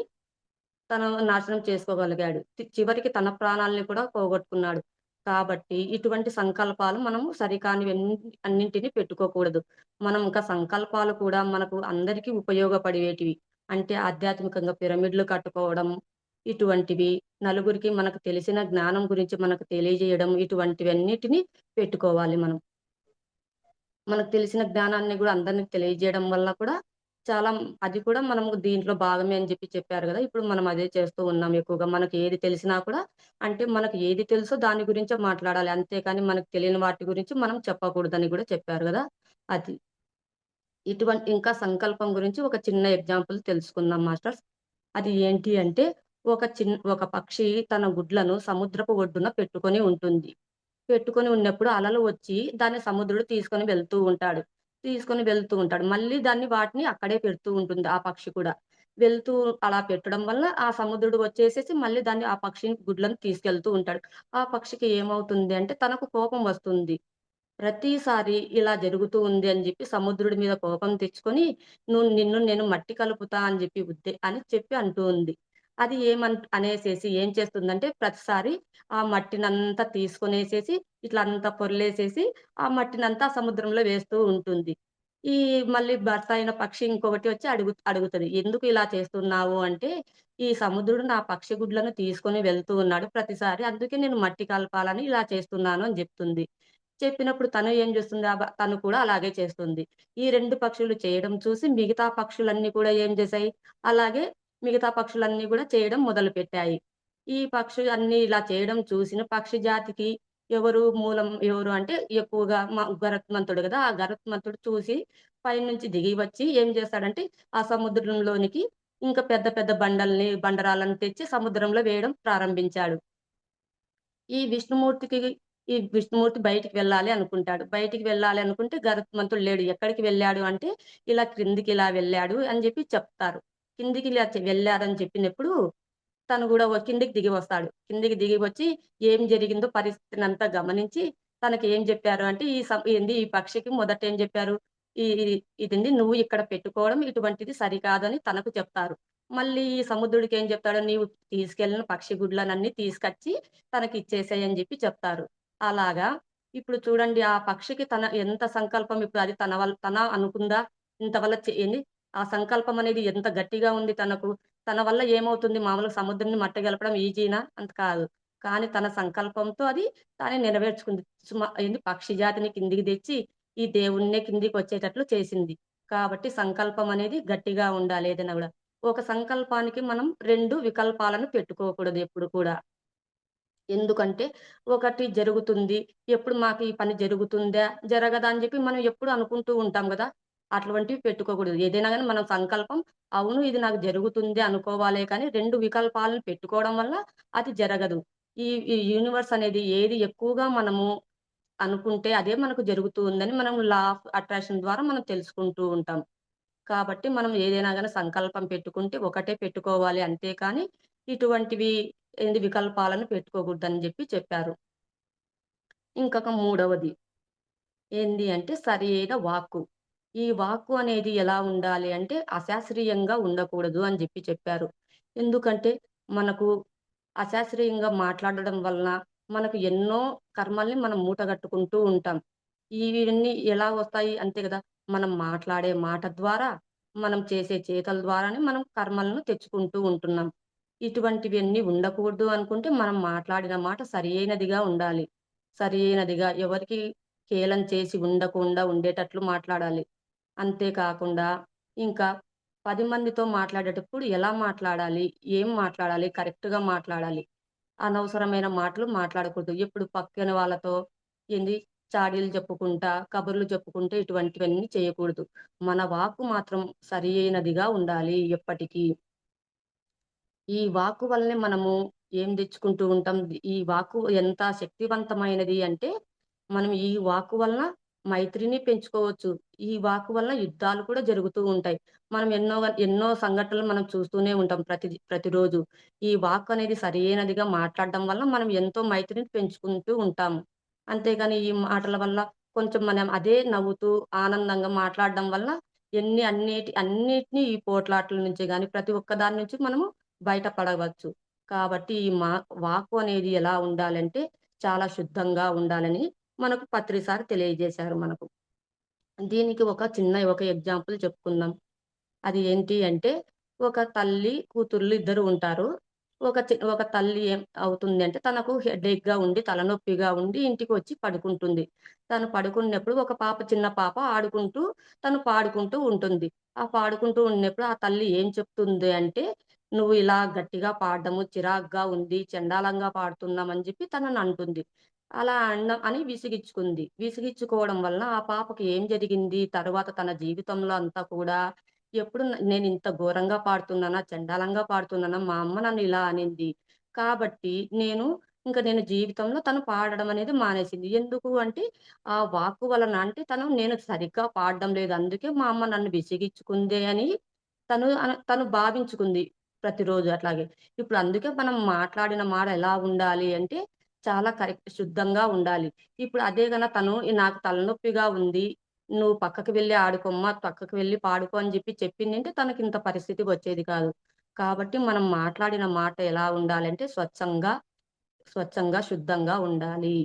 తను నాశనం చేసుకోగలిగాడు. చివరికి తన ప్రాణాల్ని కూడా పోగొట్టుకున్నాడు. కాబట్టి ఇటువంటి సంకల్పాలు మనము అన్నింటిని పెట్టుకోకూడదు. మనం ఇంకా సంకల్పాలు కూడా మనకు అందరికీ ఉపయోగపడేటివి. అంటే ఆధ్యాత్మికంగా పిరమిడ్‌లు కట్టుకోవడం, ఇటువంటివి నలుగురికి మనకు తెలిసిన జ్ఞానం గురించి మనకు తెలియజేయడం, ఇటువంటివన్నిటిని పెట్టుకోవాలి మనం. మనకు తెలిసిన జ్ఞానాన్ని గూడా అందరికి తెలియజేయడం వల్ల కూడా చాలా అది కూడా మనము దీంట్లో భాగమే అని చెప్పారు గదా! ఇప్పుడు మనం అదే చేస్తూ ఉన్నాం ఎక్కువగా. మనకి ఏది తెలిసినా కూడా అంటే మనకు ఏది తెలుసో దాని గురించే మాట్లాడాలి. అంతేకాని మనకు తెలియని వాటి గురించి మనం చెప్పకూడదని గూడా చెప్పారు గదా! అది. ఇంకా సంకల్పం గురించి ఒక చిన్న ఎగ్జాంపుల్ తెలుసుకుందాం మాస్టర్స్. అది ఏంటి అంటే ఒక పక్షి తన గుడ్లను సముద్రపు ఒడ్డున పెట్టుకొని ఉంటుంది. పెట్టుకొని ఉన్నప్పుడు అలలు వచ్చి దాన్ని సముద్రుడు తీసుకొని వెళ్తూ ఉంటాడు. మళ్ళీ వాటిని అక్కడే పెడుతూ ఉంటుంది ఆ పక్షి కూడా. వెళ్తూ అలా పెట్టడం వల్ల ఆ సముద్రుడు వచ్చేసేసి మళ్ళీ ఆ పక్షిని గుడ్లను తీసుకెళ్తూ ఉంటాడు. ఆ పక్షికి ఏమవుతుంది అంటే తనకు కోపం వస్తుంది. ప్రతిసారి ఇలా జరుగుతూ ఉంది అని సముద్రుడి మీద కోపం తెచ్చుకొని, నిన్ను నేను మట్టి కలుపుతా అని అంటూ ఉంది. అది అనేసేసి ఏం చేస్తుందంటే ప్రతిసారి ఆ మట్టినంతా తీసుకొనేసేసి ఇట్లా అంతా పొర్లేసేసి ఆ మట్టినంతా సముద్రంలో వేస్తూ ఉంటుంది. ఈ మళ్ళీ భర్త అయిన పక్షి ఇంకొకటి వచ్చి అడుగుతది. "ఎందుకు ఇలా చేస్తున్నావు?" అంటే, "ఈ సముద్రుడు నా పక్షి గుడ్లను తీసుకొని వెళ్తూ ఉన్నాడు ప్రతిసారి. అందుకే నేను మట్టి కలపాలని ఇలా చేస్తున్నాను" అని జెప్తుంది. చెప్పినప్పుడు తను ఏం జేస్తుంది? తను కూడా అలాగే చేస్తుంది. ఈ 2 పక్షులు చేయడం చూసి మిగతా పక్షులన్నీ కూడా ఏం జేశాయి? అలాగే మిగతా పక్షులన్నీ గూడా చేయడం మొదలుపెట్టాయి. ఈ పక్షులన్నీ ఇలా చేయడం చూసిన పక్షి జాతికి ఎవరు అంటే ఎక్కువగా గరుత్మంతుడు గదా! ఆ గరుత్మంతుడు చూసి పైనుంచి దిగి వచ్చి ఏం చేస్తాడంటే, ఆ సముద్రంలోనికి ఇంకా పెద్ద పెద్ద బండరాళ్ళని తెచ్చి సముద్రంలో వేయడం ప్రారంభించాడు. ఈ విష్ణుమూర్తికి ఈ విష్ణుమూర్తి బయటికి వెళ్ళాలి అనుకుంటాడు. బయటికి వెళ్ళాలి అనుకుంటే గరుత్మంతుడు లేడు. ఎక్కడికి వెళ్ళాడు అంటే, ఇలా క్రిందికిలా వెళ్ళాడు అని చెప్తారు. కిందికి ఇలా వెళ్ళాడని చెప్పినప్పుడు, తను గూడా కిందికి దిగి వస్తాడు. కిందికి దిగి వచ్చి ఏం జరిగిందో పరిస్థితినంతా గమనించి, తనకి ఏం జెప్పారు అంటే, ఈ పక్షికి మొదట ఏం జెప్పారు? ఇదింది నువ్వు ఇక్కడ పెట్టుకోవడం ఇటువంటిది సరికాదని తనకు చెప్తారు. మళ్ళీ ఈ సముద్రుడికేం చెప్తాడు, నీవు తీసుకెళ్ళిన పక్షి గుడ్లనన్నీ తీసుకొచ్చి తనకిచ్చేసేయ్ అని జెప్పి చెప్తారు. అలాగా ఇప్పుడు చూడండి ఆ పక్షికి తన ఎంత సంకల్పం ఇప్పుడు అది తన అనుకుందా? ఇంత వల్ల ఏంది ఆ సంకల్పం అనేది ఎంత గట్టిగా ఉంది తనకు. తన వల్ల ఏమవుతుంది మామూలుగా సముద్రాన్ని మట్టగలపడం ఈజీనా? అంత కాదు. కానీ తన సంకల్పంతో అది తానే నెరవేర్చుకుంది. ఏంది పక్షి జాతిని కిందికి తెచ్చి ఈ దేవుడినే కిందికొచ్చేటట్లు చేసింది. కాబట్టి సంకల్పం అనేది గట్టిగా ఉండాలి ఏదైనా గూడా. ఒక సంకల్పానికి మనం 2 వికల్పాలను పెట్టుకోకూడదు ఎప్పుడు కూడా. ఎందుకంటే ఒకటి జరుగుతుంది. ఎప్పుడు మాకు ఈ పని జరుగుతుందా? జరగదా? అని జెప్పి మనం ఎప్పుడు అనుకుంటూ ఉంటాం గదా! అటువంటివి పెట్టుకోకూడదు. ఏదైనా గాని మనం సంకల్పం అవును ఇది నాకు జరుగుతుంది అనుకోవాలే కానీ 2 వికల్పాలను పెట్టుకోవడం వల్ల అది జరగదు. ఈ యూనివర్స్ అనేది ఏది ఎక్కువగా మనము అనుకుంటే అదే మనకు జరుగుతూ ఉందని మనం లా ఆఫ్ అట్రాక్షన్ ద్వారా మనం తెలుసుకుంటూ ఉంటాం. కాబట్టి మనం ఏదైనా గాని సంకల్పం పెట్టుకుంటే ఒకటే పెట్టుకోవాలి అంతే కానీ ఇటువంటివి వికల్పాలను పెట్టుకోకూడదని జెప్పి చెప్పారు. ఇంకొక మూడవది ఏంది అంటే సరి అయిన వాక్కు. ఈ వాక్కు అనేది ఎలా ఉండాలి అంటే అశాస్త్రీయంగా ఉండకూడదు అని జెప్పి చెప్పారు. ఎందుకంటే మనకు అశాస్త్రీయంగా మాట్లాడడం వలన మనకు ఎన్నో కర్మల్ని మనం మూటగట్టుకుంటూ ఉంటాం. ఇవన్నీ ఎలా వస్తాయి అంతే గదా! మనం మాట్లాడే మాట ద్వారా, మనం చేసే చేతల ద్వారానే మనం కర్మలను తెచ్చుకుంటూ ఉంటున్నాం. ఇటువంటివన్నీ ఉండకూడదు అనుకుంటే మనం మాట్లాడిన మాట సరియైనదిగా ఉండాలి. సరియైనదిగా ఎవరికీ హేళన చేసి ఉండకుండా ఉండేటట్లు మాట్లాడాలి. అంతే కాకుండా ఇంకా 10 మందితో మాట్లాడేటప్పుడు ఎలా మాట్లాడాలి? ఏం మాట్లాడాలి? కరెక్ట్‌గా మాట్లాడాలి. అనవసరమైన మాటలు మాట్లాడకూడదు. ఎప్పుడు పక్కన వాళ్ళతో ఏంది చాడీలు చెప్పుకుంటా, కబుర్లు చెప్పుకుంటూ ఇటువంటివన్నీ చేయకూడదు. మన వాక్కు మాత్రం సరి అయినదిగా ఉండాలి ఎప్పటికీ. ఈ వాక్కు వల్లనే మనము ఏం తెచ్చుకుంటూ ఉంటాం. ఈ వాక్కు ఎంత శక్తివంతమైనది అంటే, మనం ఈ వాక్కు వలన మైత్రిని పెంచుకోవచ్చు. ఈ వాక్కు వలన యుద్ధాలు కూడా జరుగుతూ ఉంటాయి. మనం ఎన్నో సంఘటనలు మనం చూస్తూనే ఉంటాం ప్రతిరోజు. ఈ వాక్కు అనేది సరియైనదిగా మాట్లాడడం వల్ల మనం ఎంతో మైత్రిని పెంచుకుంటూ ఉంటాము. అంతేగాని ఈ మాటల వల్ల కొంచెం మనం అదే నవ్వుతూ ఆనందంగా మాట్లాడడం వల్ల అన్నిటిని ఈ పోట్లాటల నుంచి గాని, ప్రతి ఒక్క దాని నుంచి మనము బయట పడవచ్చు. కాబట్టి ఈ వాక్కు అనేది ఎలా ఉండాలంటే, చాలా శుద్ధంగా ఉండాలని మనకు పత్రిసారి తెలియజేశారు మనకు. దీనికి ఒక ఎగ్జాంపుల్ చెప్పుకుందాం. అది ఏంటి అంటే, ఒక తల్లి, కూతుర్లు ఇద్దరు ఉంటారు. ఒక తల్లి ఏం అవుతుందంటే, తనకు హెడేక్‌గా ఉండి, తలనొప్పిగా ఉండి ఇంటికొచ్చి పడుకుంటుంది. తను పడుకున్నప్పుడు చిన్న పాప ఆడుకుంటూ, తను పాడుకుంటూ ఉంటుంది. ఆ పాడుకుంటూ ఉన్నప్పుడు ఆ తల్లి ఏం చెప్తుంది అంటే, "నువ్వు ఇలా గట్టిగా పాడడము చిరాకుగా ఉంది, చెండాలంగా పాడుతున్నావు" అని చెప్పి తననంటుంది. అలా అని విసిగిచ్చుకుంది. విసిగిచ్చుకోవడం వలన ఆ పాపకి ఏం జరిగింది, తరువాత తన జీవితంలో అంతా కూడా ఎప్పుడు నేనింత ఘోరంగా పాడుతున్నానా? చెండాలంగా పాడుతున్నానా? మా అమ్మ నన్ను ఇలా అనింది. కాబట్టి నేను జీవితంలో తను పాడడం అనేది మానేసింది. ఎందుకు అంటే, ఆ వాక్కు వలన అంటే నేను సరిగ్గా పాడడం లేదు. అందుకే మా అమ్మ నన్ను విసిగిచ్చుకుందే అని తను భావించుకుంది ప్రతిరోజు అట్లాగే. ఇప్పుడు అందుకే మనం మాట్లాడిన మాట ఎలా ఉండాలి అంటే, చాలా శుద్ధంగా ఉండాలి. ఇప్పుడు అదే నాకు తలనొప్పిగా ఉంది నువ్వు పక్కకి వెళ్లి ఆడుకోమ్మా, పక్కకి వెళ్లి పాడుకో అని చెప్పిందంటే తనకింత పరిస్థితి వచ్చేది కాదు. కాబట్టి మనం మాట్లాడిన మాట ఎలా ఉండాలంటే స్వచ్ఛంగా, శుద్ధంగా ఉండాలి.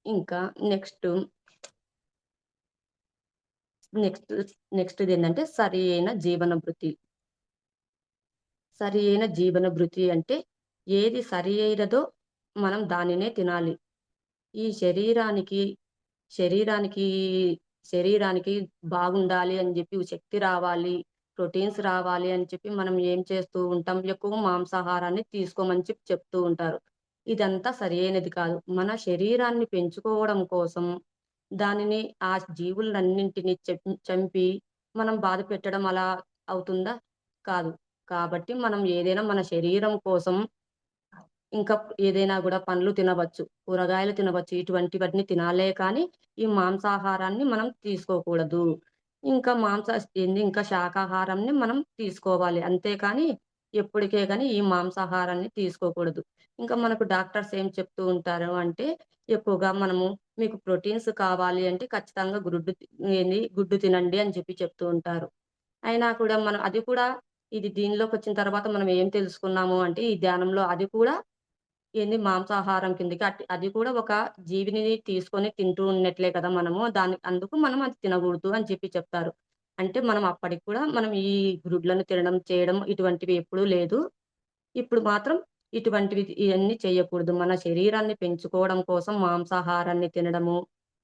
ఇంకా నెక్స్ట్, నెక్స్ట్ నెక్స్ట్‌దేంటంటే సరి అయిన జీవన భృతి. సరి అయిన జీవన భృతి అంటే ఏది సరి అయినదో మనం దానినే తినాలి. ఈ శరీరానికి శరీరానికి బాగుండాలి అని జెప్పి శక్తి రావాలి, ప్రోటీన్స్ రావాలి అని చెప్పి మనం ఏం చేస్తూ ఉంటాం, ఎక్కువ మాంసాహారాన్ని తీసుకోమని చెప్తూ ఉంటారు. ఇదంతా సరియైనది కాదు. మన శరీరాన్ని పెంచుకోవడం కోసం దానిని ఆ జీవులన్నింటిని చంపి మనం బాధ పెట్టడం అలా అవుతుందా? కాదు. కాబట్టి మనం ఏదైనా మన శరీరం కోసం ఇంకా ఏదైనా గూడా పండ్లు తినవచ్చు, కూరగాయలు తినవచ్చు. ఇటువంటివన్నీ తినాలే కానీ, ఈ మాంసాహారాన్ని మనం తీసుకోకూడదు. ఇంకా ఇంకా శాకాహారాన్ని మనం తీసుకోవాలి. అంతేకానీ, ఎప్పటికే గాని ఈ మాంసాహారాన్ని తీసుకోకూడదు. ఇంకా మనకు డాక్టర్స్ ఏం చెప్తూ ఉంటారు అంటే, ఎక్కువగా మనము మీకు ప్రోటీన్స్ కావాలి అంటే ఖచ్చితంగా గుడ్డు తినండి అని చెప్తూ ఉంటారు. అయినా కూడా మనం అది కూడా ఇది దీనిలోకొచ్చిన తర్వాత మనం ఏం తెలుసుకున్నాము అంటే, ఈ ధ్యానంలో అది కూడా మాంసాహారం కిందకి అది కూడా ఒక జీవిని తీసుకొని తింటూ ఉన్నట్లే కదా మనము. అందుకు మనం అది తినగూడదు అని చెప్తారు. అంటే మనం అప్పటికి కూడా మనం ఈ గ్రుడ్లను తినడం, చేయడం ఇటువంటివి ఎప్పుడూ లేదు. ఇప్పుడు మాత్రం ఇయన్నీ చేయకూడదు. మన శరీరాన్ని పెంచుకోవడం కోసం మాంసాహారాన్ని తినడము,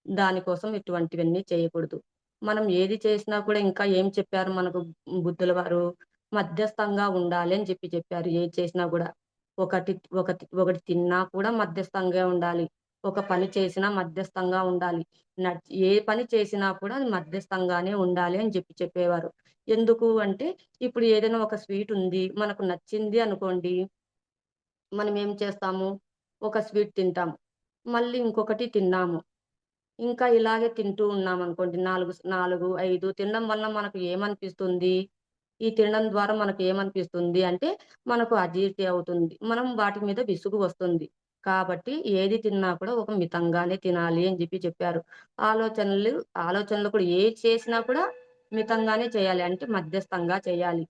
దానికోసం ఇటువంటివన్నీ చేయకూడదు. మనం ఏది చేసినా కూడా ఇంకా ఏం చెప్పారు మనకు బుద్ధుల వారు? మధ్యస్థంగా ఉండాలి అని చెప్పారు. ఏది చేసినా గూడా. ఒకటి ఒకటి తిన్నా కూడా మధ్యస్థంగా ఉండాలి. ఒక పని చేసినా మధ్యస్థంగా ఉండాలి. ఏ పని చేసినా కూడా అది మధ్యస్థంగానే ఉండాలి అని చెప్పేవారు. ఎందుకు అంటే, ఇప్పుడు ఏదైనా ఒక స్వీట్ ఉంది. మనకు నచ్చింది అనుకోండి. మనం ఏం చేస్తాము? ఒక స్వీట్ తింటాము. మళ్ళీ ఇంకొకటి తిన్నాము. ఇంకా ఇలాగే తింటూ ఉన్నామనుకోండి. 4, 5 తినడం వల్ల మనకు ఏమనిపిస్తుంది? ఈ తినడం ద్వారా మనకు ఏమనిపిస్తుంది అంటే, మనకు అజీర్తి అవుతుంది. మనం వాటి మీద విసుగు వస్తుంది. కాబట్టి ఏది తిన్నా కూడా ఒక మితంగానే తినాలి అని చెప్పారు. ఆలోచనలు ఆలోచనలు కూడా ఏది చేసినా కూడా మితంగానే చేయాలి. అంటే మధ్యస్థంగా చేయాలి.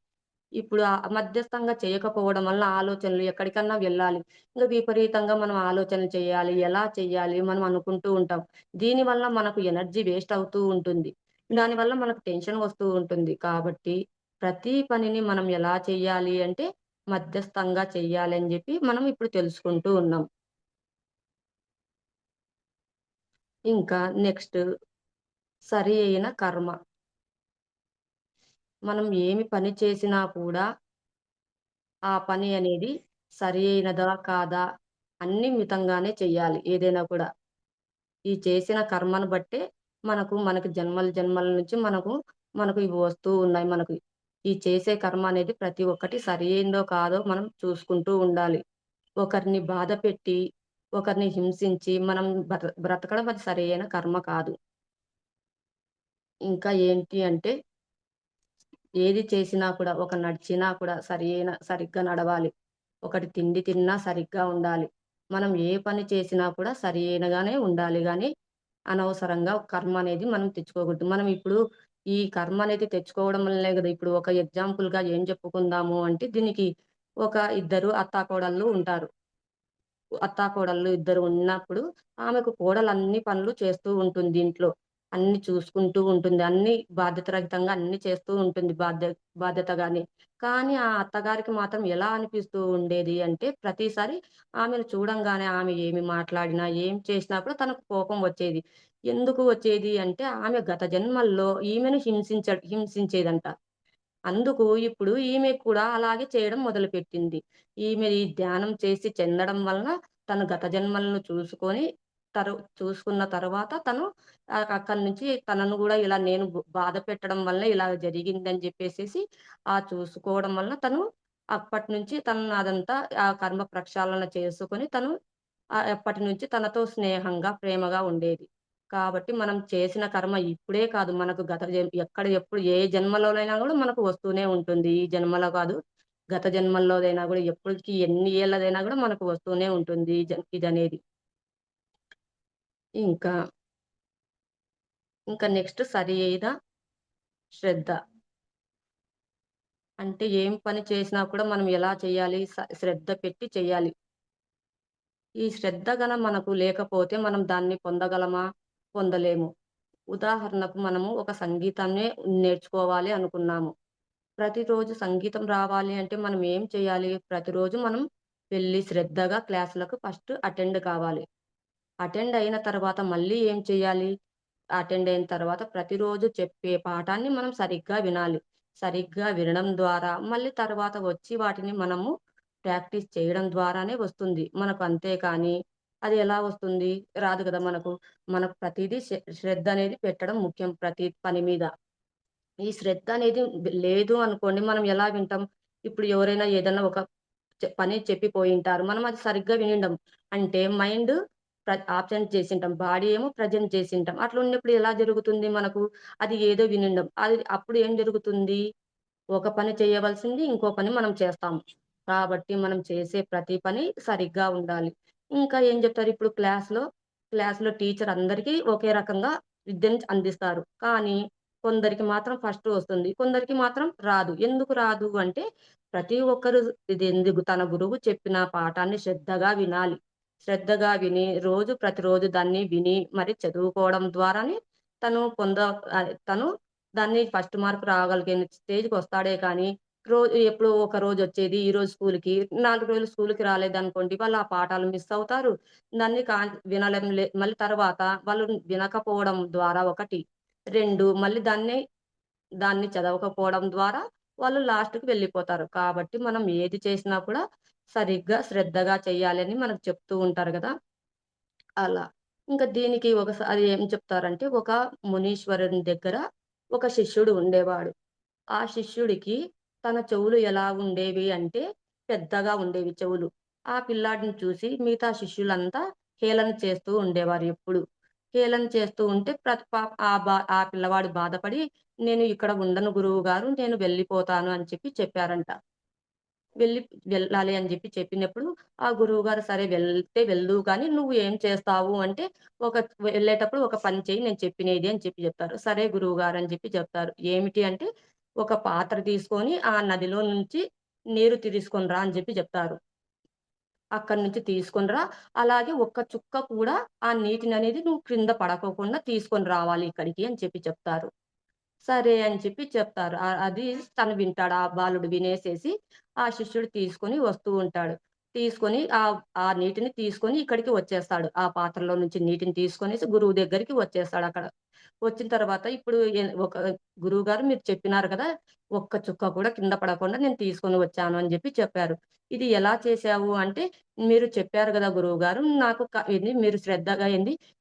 ఇప్పుడు మధ్యస్థంగా చేయకపోవడం వల్ల ఆలోచనలు ఎక్కడికన్నా వెళ్ళాలి. ఇంక విపరీతంగా మనం ఆలోచనలు చేయాలి. ఎలా చేయాలి? మనం అనుకుంటూ ఉంటాం. దీనివల్ల మనకు ఎనర్జీ వేస్ట్ అవుతూ ఉంటుంది. దానివల్ల మనకు టెన్షన్ వస్తూ ఉంటుంది. కాబట్టి ప్రతి పనిని మనం ఎలా చెయ్యాలి అంటే మధ్యస్థంగా చెయ్యాలి అని మనం ఇప్పుడు తెలుసుకుంటూ ఉన్నాం. ఇంకా నెక్స్ట్ సరి అయిన కర్మ. మనం ఏమి పని చేసినా కూడా ఆ పని అనేది సరి అయినదా? కాదా? అన్నీ మితంగానే చెయ్యాలి ఏదైనా కూడా. ఈ చేసిన కర్మను బట్టే మనకి జన్మల జన్మల నుంచి మనకు ఇవి వస్తూ ఉన్నాయి మనకు. ఈ చేసే కర్మ అనేది ప్రతి ఒక్కటి సరి అయిందో కాదో మనం చూసుకుంటూ ఉండాలి. ఒకరిని బాధపెట్టి, ఒకరిని హింసించి మనం బ్రతకడం అది సరియైన కర్మ కాదు. ఇంకా ఏంటి అంటే ఏది చేసినా కూడా నడిచినా కూడా సరిగ్గా నడవాలి. ఒకటి తిండి తిన్నా సరిగ్గా ఉండాలి. మనం ఏ పని చేసినా కూడా సరి అయినగానే ఉండాలి గానీ, అనవసరంగా కర్మ అనేది మనం తెచ్చుకోకూడదు. మనం ఇప్పుడు ఈ కర్మ అనేది తెచ్చుకోవడం వల్లనే గదా! ఇప్పుడు ఒక ఎగ్జాంపుల్‌గా ఏం చెప్పుకుందాము అంటే దీనికి ఒక ఇద్దరు అత్తాకోడళ్ళు ఉంటారు. అత్తాకోడళ్ళు ఇద్దరు ఉన్నప్పుడు ఆమెకు కోడలు పనులు చేస్తూ ఉంటుంది ఇంట్లో. అన్నీ చూసుకుంటూ ఉంటుంది. అన్నీ బాధ్యతారహితంగా అన్నీ చేస్తూ ఉంటుంది బాధ్యతగానే. కానీ ఆ అత్తగారికి మాత్రం ఎలా అనిపిస్తూ ఉండేది అంటే ప్రతిసారి ఆమెను చూడంగానే ఆమె ఏమి మాట్లాడినా, ఏం చేసినా కూడా తనకు కోపం వచ్చేది. ఎందుకు వచ్చేది అంటే ఆమె గత జన్మల్లో ఈమెను హింసించేదంట. అందుకు ఇప్పుడు ఈమె కూడా అలాగే చేయడం మొదలుపెట్టింది. ఈమె ఈ ధ్యానం చేసి చెందడం వలన తన గత జన్మలను చూసుకున్న తర్వాత తను అక్కడి నుంచి తనను గూడా ఇలా నేను బాధ పెట్టడం వల్ల ఇలా జరిగిందని జెప్పేసేసి చూసుకోవడం వలన తను అప్పటినుంచి తను అదంతా ఆ కర్మ ప్రక్షాళన చేసుకొని తను ఎప్పటినుంచి తనతో స్నేహంగా, ప్రేమగా ఉండేది. కాబట్టి మనం చేసిన కర్మ ఇప్పుడే కాదు మనకు ఎప్పుడు ఏ జన్మలోనైనా గూడా మనకు వస్తూనే ఉంటుంది. ఈ జన్మలో కాదు, గత జన్మల్లోదైనా గూడా ఎప్పటికి ఎన్ని ఏళ్ళదైనా గూడా మనకు వస్తూనే ఉంటుంది ఇదనేది. ఇంకా, ఇంకా నెక్స్ట్ సరి అయిన శ్రద్ధ. అంటే ఏం పని చేసినా కూడా మనం ఎలా చేయాలి? శ్రద్ధ పెట్టి చేయాలి. ఈ శ్రద్ధ మనకు లేకపోతే మనం దాన్ని పొందగలమా? పొందలేము. ఉదాహరణకు మనము ఒక సంగీతాన్నే నేర్చుకోవాలి అనుకున్నాము. ప్రతిరోజు సంగీతం రావాలి అంటే మనం ఏం చేయాలి? ప్రతిరోజు మనం వెళ్లి శ్రద్ధగా క్లాసులకు ఫస్ట్ అటెండ్ కావాలి. అటెండ్ అయిన తర్వాత మళ్ళీ ఏం చేయాలి? అటెండ్ అయిన తర్వాత ప్రతిరోజు చెప్పే పాఠాన్ని మనం సరిగ్గా వినాలి. సరిగ్గా వినడం ద్వారా మళ్ళీ తర్వాత వచ్చి వాటిని మనము ప్రాక్టీస్ చేయడం ద్వారానే వస్తుంది. మనకు అంతేకానీ అది ఎలా వస్తుంది? రాదు గదా! మనకు ప్రతీదీ శ్రద్ధ అనేది పెట్టడం ముఖ్యం ప్రతి పని మీద. ఈ శ్రద్ధ అనేది లేదు అనుకోండి మనం ఎలా వింటాం? ఇప్పుడు ఎవరైనా ఏదన్నా ఒక పని చెప్పి పోయుంటారు. మనం అది సరిగ్గా వినుండం. అంటే మైండ్ ఆబ్సెంట్ చేసుంటాం. బాడీ ఏమో ప్రెజెంట్ చేసుంటాం. అట్లున్నప్పుడు ఎలా జరుగుతుంది మనకు? అది ఏదో వినుండం. అప్పుడు ఏం జరుగుతుంది? ఒక పని చేయవలసింది ఇంకో పని మనం చేస్తాం. కాబట్టి మనం చేసే ప్రతి పని సరిగ్గా ఉండాలి. ఇంకా ఏం జెప్తారు ఇప్పుడు క్లాస్‌లో క్లాస్‌లో టీచర్ అందరికీ ఒకే రకంగా విద్యను అందిస్తారు. కానీ కొందరికి మాత్రం ఫస్ట్ వస్తుంది. కొందరికి మాత్రం రాదు. ఎందుకు రాదు అంటే ప్రతి ఒక్కరు ఇది ఎందుకు తన గురువు చెప్పిన పాఠాన్ని శ్రద్ధగా వినాలి. శ్రద్ధగా విని ప్రతిరోజు దాన్ని విని మరి చదువుకోవడం ద్వారానే తను తను దాన్ని ఫస్ట్ మార్క్ రాగలిగే స్టేజ్‌కొస్తాడే కానీ ఎప్పుడో ఒక రోజొచ్చేది ఈరోజు స్కూలుకి 4 రోజులు స్కూలుకి రాలేదనుకోండి వాళ్ళు ఆ పాఠాలు మిస్ అవుతారు. దాన్ని వినడం మళ్ళీ తర్వాత వాళ్ళు వినకపోవడం ద్వారా ఒకటి, 2 మళ్ళీ దాన్ని చదవకపోవడం ద్వారా వాళ్ళు లాస్ట్‌కి వెళ్ళిపోతారు. కాబట్టి మనం ఏది చేసినా కూడా సరిగ్గా, శ్రద్ధగా చేయాలని మనకు చెప్తూ ఉంటారు గదా! అలా. ఇంకా దీనికి ఒకసారి ఏం చెప్తారంటే, ఒక మునీశ్వరుని దగ్గర ఒక శిష్యుడు ఉండేవాడు. ఆ శిష్యుడికి తన చెవులు ఎలా ఉండేవి అంటే, పెద్దగా ఉండేవి చెవులు. ఆ పిల్లాడిని చూసి మిగతా శిష్యులంతా హేళన చేస్తూ ఉండేవారు ఎప్పుడు. హేళన చేస్తూ ఉంటే ప్రతి పా ఆ బా ఆ పిల్లవాడు బాధపడి, "నేను ఇక్కడ ఉండను గురువుగారు, నేను వెళ్ళిపోతాను" అని చెప్పారంట. వెళ్ళి వెళ్ళాలి అని చెప్పినప్పుడు, ఆ గురువుగారు సరే వెళ్తే వెళ్దువు గానీ, నువ్వు ఏం చేస్తావు అంటే, ఒక వెళ్ళేటప్పుడు ఒక పని చెయ్యి నేను చెప్పినేది అని చెప్తారు. సరే గురువుగారు అని చెప్తారు. ఏమిటి అంటే, ఒక పాత్ర తీసుకొని ఆ నదిలో నుంచి నీరు తీసుకొని రా అని చెప్తారు. అక్కడి నుంచి తీసుకొని రా. అలాగే ఒక్క చుక్క కూడా ఆ నీటిననేది నువ్వు క్రింద పడకోకుండా తీసుకొని రావాలి ఇక్కడికి అని చెప్తారు. సరే అని చెప్తారు. అది తను వింటాడు. ఆ బాలుడు వినేసేసి, ఆ శిష్యుడు తీసుకొని వస్తూ ఉంటాడు. తీసుకొని ఆ నీటిని తీసుకొని ఇక్కడికి వచ్చేస్తాడు. ఆ పాత్రలో నుంచి నీటిని తీసుకొనేసి గురువు దగ్గరికి వచ్చేస్తాడక్కడ. వచ్చిన తర్వాత ఇప్పుడు ఒక గురువుగారు మీరు చెప్పినారు కదా! ఒక్క చుక్క కూడా కింద పడకుండా నేను తీసుకొని వచ్చాను అని చెప్పారు. ఇది ఎలా చేశావు అంటే, మీరు చెప్పారు గదా గురువుగారు నాకు మీరు శ్రద్ధగా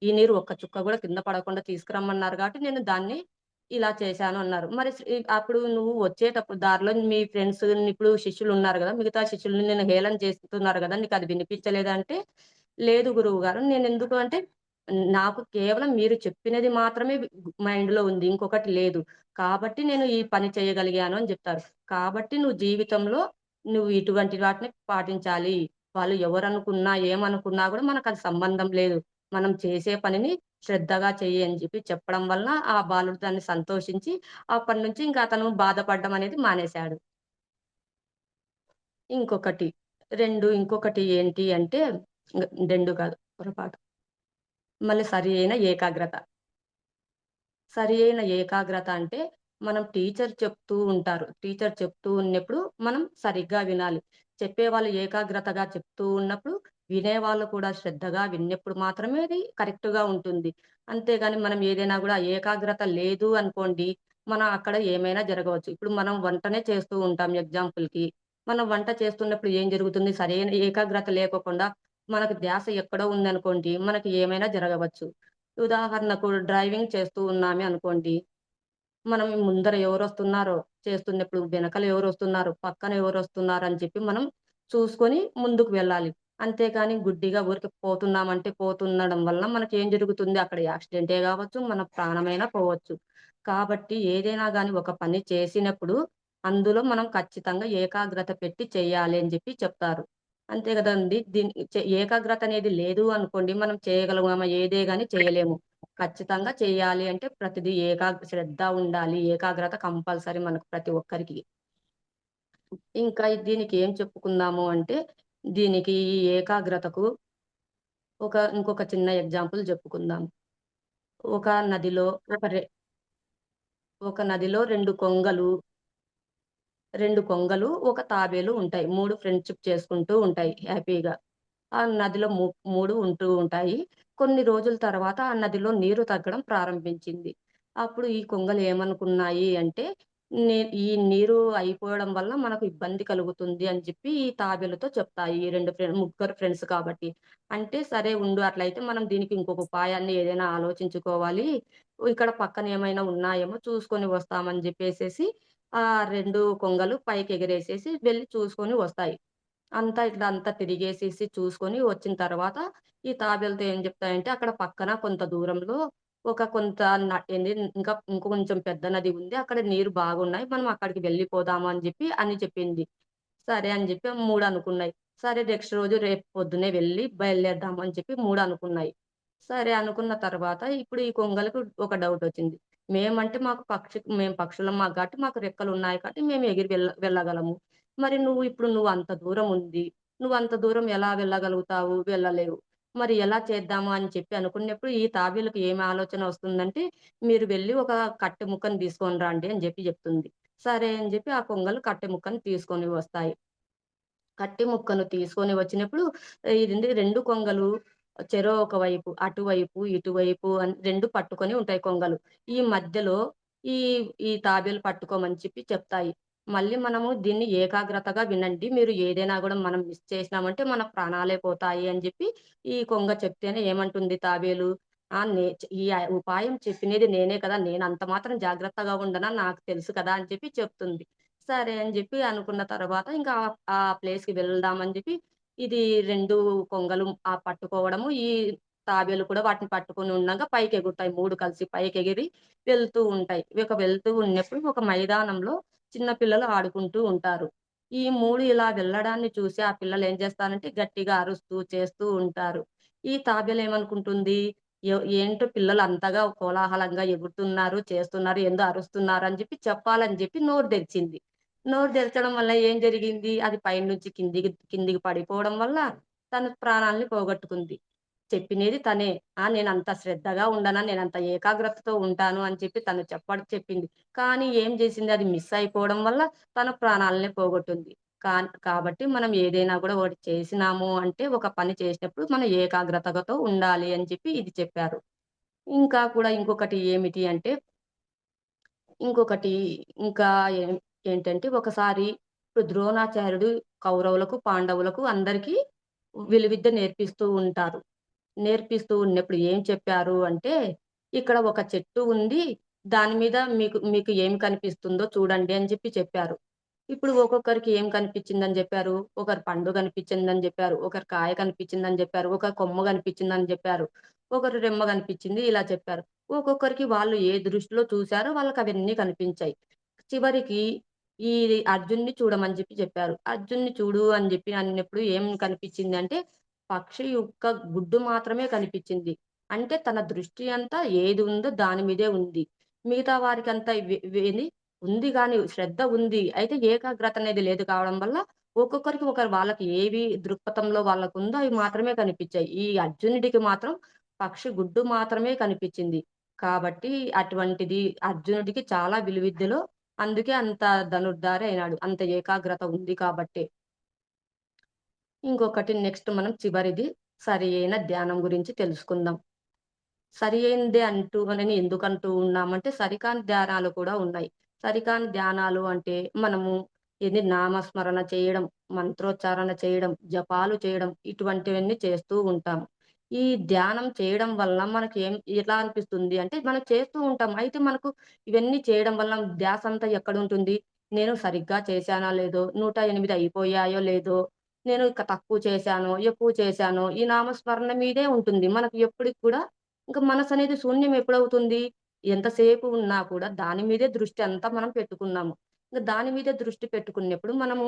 ఈ నీరు ఒక్క చుక్క గూడా కింద పడకుండా తీసుకురమ్మన్నారు కాబట్టి నేను దాన్ని ఇలా చేశాను అన్నారు. మరి అప్పుడు నువ్వు వచ్చేటప్పుడు దారిలో మీ ఫ్రెండ్స్ ఇప్పుడు శిష్యులున్నారు గదా! మిగతా శిష్యులని నేను హేళన చేస్తున్నారు గదా! నీకది వినిపించలేదా అంటే, లేదు గురువుగారు నేనెందుకు అంటే, నాకు కేవలం మీరు చెప్పినది మాత్రమే మైండ్‌లో ఉంది. ఇంకొకటి లేదు. కాబట్టి నేను ఈ పని చేయగలిగాను అని జెప్తారు. కాబట్టి నువ్వు జీవితంలో ఇటువంటి వాటిని పాటించాలి. వాళ్ళు ఎవరనుకున్నా, ఏమనుకున్నా గూడా మనకది సంబంధం లేదు. మనం చేసే పనిని శ్రద్ధగా చెయ్యి అని చెప్పడం వలన ఆ బాలుడు దాన్ని సంతోషించి అప్పటినుంచి ఇంక అతను బాధపడడం అనేది మానేశాడు. ఇంకొకటి ఇంకొకటి ఏంటి అంటే 2 కాదు పొరపాటు. మళ్ళీ సరి అయిన ఏకాగ్రత. సరి అయిన ఏకాగ్రత అంటే, మనం టీచర్ చెప్తూ ఉంటారు. టీచర్ చెప్తూ ఉన్నప్పుడు మనం సరిగ్గా వినాలి. చెప్పేవాళ్ళు ఏకాగ్రతగా చెప్తూ ఉన్నప్పుడు, వినేవాళ్ళు కూడా శ్రద్ధగా విన్నప్పుడు మాత్రమే అది కరెక్ట్‌గా ఉంటుంది. అంతేగాని మనం ఏదైనా గూడా ఏకాగ్రత లేదు అనుకోండి, మనం అక్కడ ఏమైనా జరగవచ్చు. ఇప్పుడు మనం వంటనే చేస్తూ ఉంటాం ఎగ్జాంపుల్‌కి. మనం వంట చేస్తున్నప్పుడు ఏం జరుగుతుంది? సరైన ఏకాగ్రత లేకోకుండా మనకు ధ్యాస ఎక్కడో ఉందనుకోండి, మనకి ఏమైనా జరగవచ్చు. ఉదాహరణకు డ్రైవింగ్ చేస్తూ ఉన్నామే అనుకోండి. మనం ముందర ఎవరొస్తున్నారో చేస్తున్నప్పుడు వెనకాల ఎవరొస్తున్నారు, పక్కన ఎవరొస్తున్నారు అని మనం చూసుకొని ముందుకు వెళ్ళాలి. అంతేగాని గుడ్డిగా ఊరికే పోతున్నామంటే పోతుండడం వల్ల మనకేం జరుగుతుంది? అక్కడ యాక్సిడెంటే గావచ్చు, మన ప్రాణమైనా పోవచ్చు. కాబట్టి ఏదైనా గాని ఒక పని చేసినప్పుడు అందులో మనం ఖచ్చితంగా ఏకాగ్రత పెట్టి చేయాలి అని చెప్తారు. అంతే గదండీ! ఏకాగ్రత అనేది లేదు అనుకోండి మనం చేయగలమా ఏదే గాని చేయలేము. ఖచ్చితంగా చేయాలి అంటే ప్రతిదీ శ్రద్ధ ఉండాలి. ఏకాగ్రత కంపల్సరీ మనకు ప్రతి ఒక్కరికి. ఇంకా దీనికి ఏం చెప్పుకుందాము అంటే, దీనికి ఈ ఏకాగ్రతకు ఇంకొక చిన్న ఎగ్జాంపుల్ చెప్పుకుందాం. ఒక నదిలో ఒక రె ఒక నదిలో 2 కొంగలు, ఒక తాబేలు ఉంటాయి. 3 ఫ్రెండ్‌షిప్ చేసుకుంటూ ఉంటాయి హ్యాపీగా. ఆ నదిలో 3 ఉంటూ ఉంటాయి. కొన్ని రోజుల తర్వాత ఆ నదిలో నీరు తగ్గడం ప్రారంభించింది. అప్పుడు ఈ కొంగలు ఏమనుకున్నాయి అంటే, ఈ నీరు అయిపోవడం వల్ల మనకు ఇబ్బంది కలుగుతుంది అని ఈ తాబేలుతో చెప్తాయి. ఈ 2 ముగ్గురు ఫ్రెండ్స్ కాబట్టి. అంటే సరే ఉండు అట్లయితే మనం దీనికి ఇంకొక ఉపాయాన్ని ఏదైనా ఆలోచించుకోవాలి. ఇక్కడ పక్కన ఏమైనా ఉన్నాయేమో చూసుకొని వస్తామని ఆ 2 కొంగలు పైకెగిరేసేసి వెళ్లి చూసుకొని వస్తాయి. అంతా తిరిగేసేసి చూసుకొని వచ్చిన తర్వాత, ఈ తాబేలుతో ఏం చెప్తాయంటే, అక్కడ పక్కన కొంత దూరంలో ఒక కొంత ఏంది ఇంకా ఇంకొంచెం పెద్ద నది ఉంది. అక్కడ నీరు బాగున్నాయి. మనం అక్కడికి వెళ్ళిపోదాము అని చెప్పింది. సరే అని 3 అనుకున్నాయి. సరే నెక్స్ట్ రోజు రేపు పొద్దున్నే బయలుదేరదాము అని 3 అనుకున్నాయి. సరే అనుకున్న తర్వాత ఇప్పుడు ఈ కొంగలకు ఒక డౌటొచ్చింది. మేము పక్షులం కాబట్టి మాకు రెక్కలున్నాయి కాబట్టి మేము ఎగిరి వెళ్ళగలము. మరి నువ్వు అంత దూరం ఉంది. నువ్వంత దూరం ఎలా వెళ్ళగలుగుతావు? వెళ్ళలేవు. మరి ఎలా చేద్దాము అని చెప్పి అనుకున్నప్పుడు ఈ తాబేలుకి ఏమి ఆలోచన వస్తుందంటే, మీరు వెళ్లి ఒక కట్టె ముక్కని తీసుకొని రండి అని చెప్తుంది. సరే అని చెప్పి ఆ కొంగలు కట్టె ముక్కని తీసుకొని వస్తాయి. కట్టె ముక్కను తీసుకొని వచ్చినప్పుడు ఇదేంటి 2 కొంగలు చెరో ఒకవైపు, అటువైపు, ఇటువైపు 2 పట్టుకొని ఉంటాయి కొంగలు. ఈ మధ్యలో ఈ ఈ తాబేలు పట్టుకోమని చెప్తాయి. మళ్ళీ మనము దీన్ని ఏకాగ్రతగా వినండి. మీరు ఏదైనా గూడా మనం మిస్ చేసినామంటే మన ప్రాణాలే పోతాయి అని జెప్పి ఈ కొంగ చెప్తేనే ఏమంటుంది తాబేలు, ఆ! నే ఈ ఉపాయం చెప్పినది నేనే కదా! నేనంత మాత్రం జాగ్రత్తగా ఉండనా నాకు తెలుసు కదా! అని చెప్పి చెప్తుంది. సరే అని జెప్పి అనుకున్న తర్వాత ఇంకా ఆ ప్లేస్‌కి వెళ్దామని జెప్పి ఇది 2 కొంగలు పట్టుకోవడము, ఈ తాబేలు కూడా వాటిని పట్టుకొని ఉండంగా పైకెగురుతాయి. 3 కలిసి పైకెగిరి వెళ్తూ ఉంటాయి. వెళ్తూ ఉన్నప్పుడు ఒక మైదానంలో చిన్న పిల్లలు ఆడుకుంటూ ఉంటారు. ఈ 3 ఇలా వెళ్ళడాన్ని చూసి ఆ పిల్లలేం చేస్తారంటే గట్టిగా అరుస్తూ చేస్తూ ఉంటారు. ఈ తాబేలేమనుకుంటుంది, ఏంటో పిల్లలు అంతగా కోలాహలంగా ఎగురుతున్నారు, చేస్తున్నారు, ఏందో అరుస్తున్నారు అని చెప్పాలని నోరు తెరిచింది. నోరు తెరచడం వల్ల ఏం జరిగింది? అది పైనుంచి కిందికి పడిపోవడం వల్ల తన ప్రాణాల్ని పోగొట్టుకుంది. చెప్పినేది తనే. నేనంత శ్రద్ధగా ఉండనా? నేనంత ఏకాగ్రతతో ఉంటాను అని తను చెప్పింది. కానీ ఏం చేసింది? అది మిస్ అయిపోవడం వల్ల తన ప్రాణాలనే పోగొట్టింది. కాబట్టి మనం ఏదైనా గూడా ఒకటి చేసినాము అంటే, ఒక పని చేసేటప్పుడు మనం ఏకాగ్రతతో ఉండాలి అని ఇది చెప్పారు. ఇంకా కూడా ఇంకొకటి ఏమిటి అంటే ఇంకొకటి ఇంకా ఏం ఏంటంటే ఒకసారి ఇప్పుడు ద్రోణాచార్యుడు కౌరవులకు, పాండవులకు అందరికీ విలువిద్య నేర్పిస్తూ ఉంటారు. నేర్పిస్తూ ఉన్నప్పుడు ఏం చెప్పారు అంటే, "ఇక్కడ ఒక చెట్టు ఉంది. దాని మీద మీకు మీకు ఏం కనిపిస్తుందో చూడండి" అని చెప్పారు. ఇప్పుడు ఒక్కొక్కరికి ఏం కనిపించిందని జెప్పారు. ఒకరు పండు కనిపించిందని జెప్పారు. ఒకరు కాయ కనిపించిందని జెప్పారు. ఒకరు కొమ్మ కనిపించిందని జెప్పారు. ఒకరు రెమ్మ కనిపించింది ఇలా చెప్పారు. ఒక్కొక్కరికి వాళ్ళు ఏ దృష్టిలో చూసారో వాళ్ళకవన్నీ కనిపించాయి. చివరికి ఈ అర్జున్‌ని చూడమని చెప్పారు. అర్జున్‌ని చూడు అని అన్నప్పుడు ఏం కనిపించిందంటే, పక్షి యొక్క గుడ్డు మాత్రమే కనిపించింది. అంటే తన దృష్టి అంతా ఏది ఉందో దాని మీదే ఉంది. మిగతా వారికంతా ఏంది ఉంది గాని శ్రద్ధ ఉంది. అయితే ఏకాగ్రత అనేది లేదు కావడం వల్ల ఒక్కొక్కరికి వాళ్ళకి ఏవి దృక్పథంలో వాళ్ళకుందో అవి మాత్రమే కనిపించాయి. ఈ అర్జునుడికి మాత్రం పక్షి గుడ్డు మాత్రమే కనిపించింది. కాబట్టి అటువంటిది అర్జునుడికి చాలా విలువిద్యలో అందుకే అంత ధనుర్ధారి అయినాడు. అంత ఏకాగ్రత ఉంది కాబట్టే. ఇంకొకటి నెక్స్ట్ మనం చివరిది సరి అయిన ధ్యానం గురించి తెలుసుకుందాం. సరి అయినదే అని ఎందుకంటూ ఉన్నామంటే, సరికాని ధ్యానాలు కూడా ఉన్నాయి. సరికాని ధ్యానాలు అంటే, మనము నామస్మరణ చేయడం, మంత్రోచ్చారణ చేయడం, జపాలు చేయడం, ఇటువంటివన్నీ చేస్తూ ఉంటాం. ఈ ధ్యానం చేయడం వల్ల ఎలా అనిపిస్తుంది అంటే, మనం చేస్తూ ఉంటాం. అయితే మనకు ఇవన్నీ చేయడం వల్ల ధ్యాసంతా ఎక్కడుంటుంది? నేను సరిగ్గా చేశానా లేదో, 108 అయిపోయాయో లేదో, నేను తక్కువ చేశానో, ఎక్కువ చేశానో, ఈ నామస్మరణ మీదే ఉంటుంది. మనకు ఎప్పటికి కూడా మనసనేది శూన్యం ఎప్పుడవుతుంది? ఎంతసేపు ఉన్నా కూడా దాని మీదే దృష్టి అంతా మనం పెట్టుకున్నాము. దాని మీదే దృష్టి పెట్టుకున్నప్పుడు మనము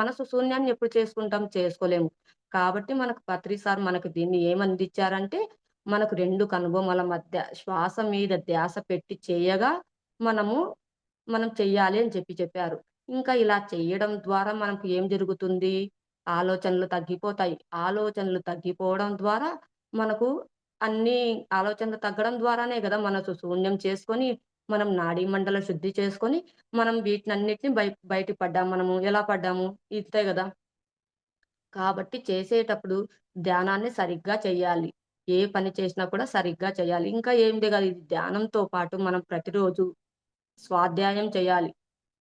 మనసు శూన్యాన్ని ఎప్పుడు చేసుకుంటాం? చేసుకోలేము. కాబట్టి మనకు పత్రి సార్ మనకు దీన్ని ఏమందిచ్చారంటే, మనకు 2 కనుబొమల మధ్య శ్వాస మీద ధ్యాస పెట్టి చేయగా మనము మనం చెయ్యాలి అని చెప్పారు. ఇంకా ఇలా చెయ్యడం ద్వారా మనకు ఏం జరుగుతుంది? ఆలోచనలు తగ్గిపోతాయి. ఆలోచనలు తగ్గిపోవడం ద్వారా మనకు అన్నీ ఆలోచనలు తగ్గడం ద్వారానే గదా! మనసు శూన్యం చేసుకొని, మనం నాడీ మండల శుద్ధి చేసుకొని, మనం వీటినన్నిటిని బయట పడ్డాము. మనము ఎలా పడ్డాము? ఇంతే గదా! కాబట్టి చేసేటప్పుడు ధ్యానాన్ని సరిగ్గా చెయ్యాలి. ఏ పని చేసినా కూడా సరిగ్గా చేయాలి. ఇంకా ఏంటి గాదు ఇది ధ్యానంతో పాటు మనం ప్రతిరోజు స్వాధ్యాయం చేయాలి.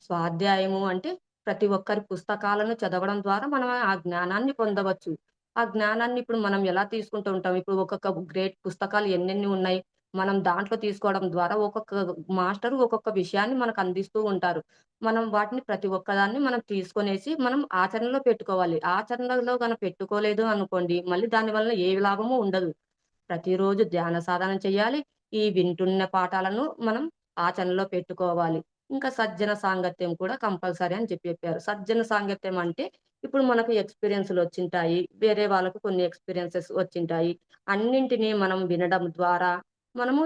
స్వాధ్యాయము అంటే ప్రతి ఒక్కరి పుస్తకాలను చదవడం ద్వారా మనం ఆ జ్ఞానాన్ని పొందవచ్చు. ఆ జ్ఞానాన్ని ఇప్పుడు మనం ఎలా తీసుకుంటూ ఉంటాం. ఇప్పుడు ఒక్కొక్క గ్రేట్ పుస్తకాలు ఎన్నెన్ని ఉన్నాయి. మనం దాంట్లో తీసుకోవడం ద్వారా ఒక్కొక్క మాస్టరు ఒక్కొక్క విషయాన్ని మనకు అందిస్తూ ఉంటారు. మనం వాటిని ప్రతి ఒక్కదాన్ని మనం తీసుకొనేసి మనం ఆచరణలో పెట్టుకోవాలి. ఆచరణలో పెట్టుకోలేదు అనుకోండి మళ్ళీ దాని వల్ల ఏ లాభము ఉండదు. ప్రతిరోజు ధ్యాన సాధన చేయాలి. ఈ వింటున్న పాఠాలను మనం ఆచరణలో పెట్టుకోవాలి. ఇంకా సజ్జన సాంగత్యం కూడా కంపల్సరీ అని చెప్పారు. సజ్జన సాంగత్యం అంటే ఇప్పుడు మనకు ఎక్స్‌పీరియన్స్‌లు వచ్చింటాయి. వేరే వాళ్ళకు కొన్ని ఎక్స్‌పీరియన్సెస్ వచ్చింటాయి. అన్నింటిని మనం వినడం ద్వారా మనము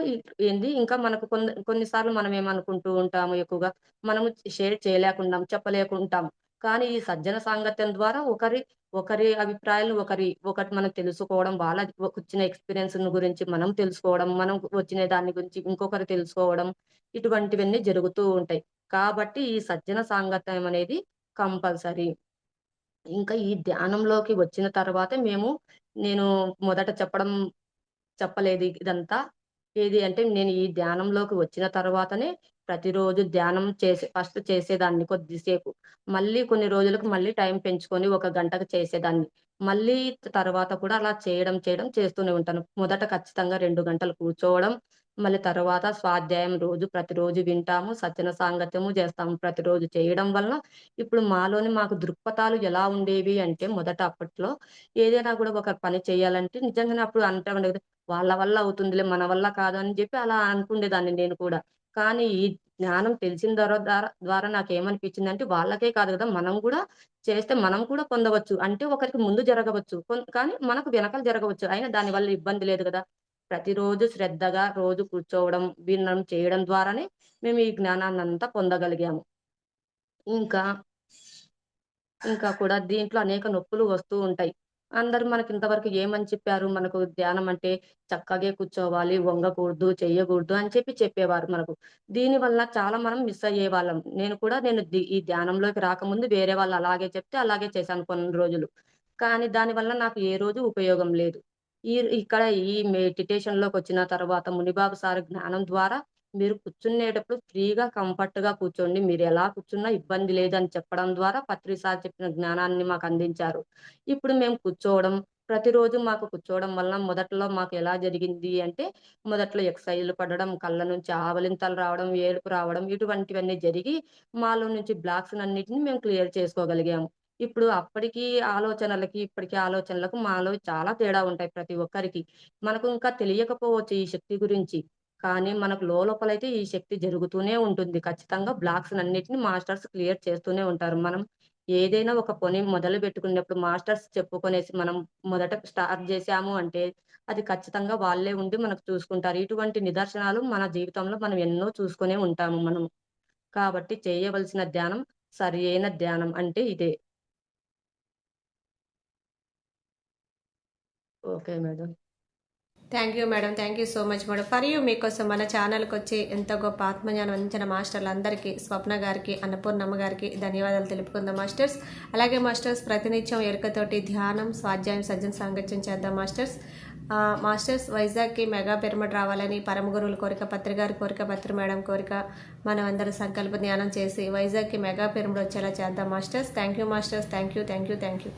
ఇంకా మనకు కొన్ని సార్లు మనం ఏమనుకుంటూ ఉంటాము ఎక్కువగా మనము షేర్ చేయలేకున్నాం, చెప్పలేకుంటాం. కానీ ఈ సజ్జన సాంగత్యం ద్వారా ఒకరి అభిప్రాయాలు ఒకటి మనం తెలుసుకోవడం, వాళ్ళ వచ్చిన ఎక్స్‌పీరియన్స్‌ల గురించి మనం తెలుసుకోవడం, మనం వచ్చిన దాని గురించి ఇంకొకరు తెలుసుకోవడం, ఇటువంటివన్నీ జరుగుతూ ఉంటాయి. కాబట్టి ఈ సజ్జన సాంగత్యం అనేది కంపల్సరీ. ఇంకా ఈ ధ్యానంలోకి వచ్చిన తర్వాత నేను మొదట చెప్పలేదు ఇదంతా. ఏది అంటే నేను ఈ ధ్యానంలోకి వచ్చిన తర్వాతనే ప్రతిరోజు ధ్యానం ఫస్ట్ చేసేదాన్ని కొద్దిసేపు. మళ్ళీ కొన్ని రోజులకు మళ్ళీ టైం పెంచుకొని ఒక గంటకు చేసేదాన్ని. మళ్ళీ తర్వాత కూడా అలా చేస్తూనే ఉంటాను. మొదట ఖచ్చితంగా 2 గంటలు కూర్చోవడం, మళ్ళీ తర్వాత స్వాధ్యాయం ప్రతిరోజు వింటాము. సజ్జన సాంగత్యము చేస్తాము. ప్రతిరోజు చేయడం వలన ఇప్పుడు మాకు దృక్పథాలు ఎలా ఉండేవి అంటే మొదట అప్పట్లో ఏదైనా కూడా ఒక పని చేయాలంటే నిజంగానే అప్పుడు అంటా ఉండేది. వాళ్ళ వల్ల అవుతుందిలే మన వల్ల కాదు అని జెప్పి అలా అనుకునేదాన్ని నేను కూడా. కానీ ఈ జ్ఞానం తెలిసిన ద్వారా నాకేమనిపించిందంటే వాళ్ళకే కాదు గదా! మనం గూడా చేస్తే మనం కూడా పొందవచ్చు. అంటే ఒకరికి ముందు జరగవచ్చు. కానీ మనకు వెనకాల జరగవచ్చు. అయినా దానివల్ల ఇబ్బంది లేదు గదా! ప్రతిరోజు శ్రద్ధగా రోజు కూర్చోవడం, వినడం, చేయడం ద్వారానే మేము ఈ జ్ఞానాన్నంతా పొందగలిగాము. ఇంకా ఇంకా కూడా దీంట్లో అనేక నొప్పులు వస్తూ ఉంటాయి. అందరూ మనకింతవరకు ఏమని చెప్పారు? మనకు ధ్యానం అంటే చక్కగే కూర్చోవాలి, వంగకూడదు, చెయ్యకూడదు అని చెప్పేవారు మనకు. దీనివల్ల చాలా మనం మిస్ అయ్యేవాళ్ళం. నేను ఈ ధ్యానంలోకి రాకముందు వేరే వాళ్ళు అలాగే చెప్తే అలాగే చేశాను కొన్ని రోజులు. కానీ దానివల్ల నాకు ఏ రోజు ఉపయోగం లేదు. ఇక్కడ ఈ మెడిటేషన్‌లోకొచ్చిన తర్వాత మునిబాబు సార్ జ్ఞానం ద్వారా మీరు కూర్చునేటప్పుడు ఫ్రీగా, కంఫర్ట్‌గా కూర్చోండి. మీరెలా కూర్చున్నా ఇబ్బంది లేదని చెప్పడం ద్వారా పత్రి సార్ చెప్పిన జ్ఞానాన్ని మాకందించారు. ఇప్పుడు మేము ప్రతిరోజు మాకు కూర్చోవడం వలన మొదట్లో మాకు ఎలా జరిగింది అంటే, మొదట్లో ఎక్సైజ్‌లు పడడం, కళ్ళ నుంచి ఆవలింతలు రావడం, ఏడుపు రావడం ఇటువంటివన్నీ జరిగి, మాలో నుంచి బ్లాక్స్‌నన్నిటిని మేము క్లియర్ చేసుకోగలిగాము. ఇప్పుడు ఇప్పటికి ఆలోచనలకు మాలో చాలా తేడా ఉంటాయి ప్రతి ఒక్కరికి. మనకు ఇంకా తెలియకపోవచ్చు ఈ శక్తి గురించి. కానీ మనకు లోలోపలైతే ఈ శక్తి జరుగుతూనే ఉంటుంది. ఖచ్చితంగా బ్లాక్స్‌నన్నిటిని మాస్టర్స్ క్లియర్ చేస్తూనే ఉంటారు. మనం ఏదైనా ఒక పని మొదలుపెట్టుకునేప్పుడు మాస్టర్స్ చెప్పుకొనేసి మనం మొదట స్టార్ట్ జేశాము అంటే, అది ఖచ్చితంగా వాళ్ళే ఉండి మనకు చూసుకుంటారు. ఇటువంటి నిదర్శనాలు మన జీవితంలో మనం ఎన్నో చూసుకొనే ఉంటాము మనం. కాబట్టి చేయవలసిన ధ్యానం సరియైన ధ్యానం అంటే ఇదే. Okay madam. Thank you madam. Thank you so much madam. For you మీకోసం మన ఛానల్‌కొచ్చి ఎంతో గొప్ప ఆత్మజ్ఞానం అందించిన మాస్టర్లందరికీ, స్వప్న గారికి, అన్నపూర్ణమ్మ గారికి ధన్యవాదాలు తెలుపుకుందాం మాస్టర్స్. అలాగే మాస్టర్స్ ప్రతినిత్యం ఎరుకతోటి ధ్యానం, స్వాధ్యాయం, సజ్జన సాంగత్యం చేద్దాం మాస్టర్స్. మాస్టర్స్ వైజాగ్‌కి మెగా పిరమిడ్ రావాలని పరమ గురువుల కోరిక, పత్రి గారి కోరిక, పత్రి మేడం కోరిక, మనం అందరం సంకల్ప ధ్యానం చేసి వైజాగ్‌కి మెగా పిరమిడ్ వచ్చేలా చేద్దాం masters. Thank you masters. Thank you. Thank you. Thank you.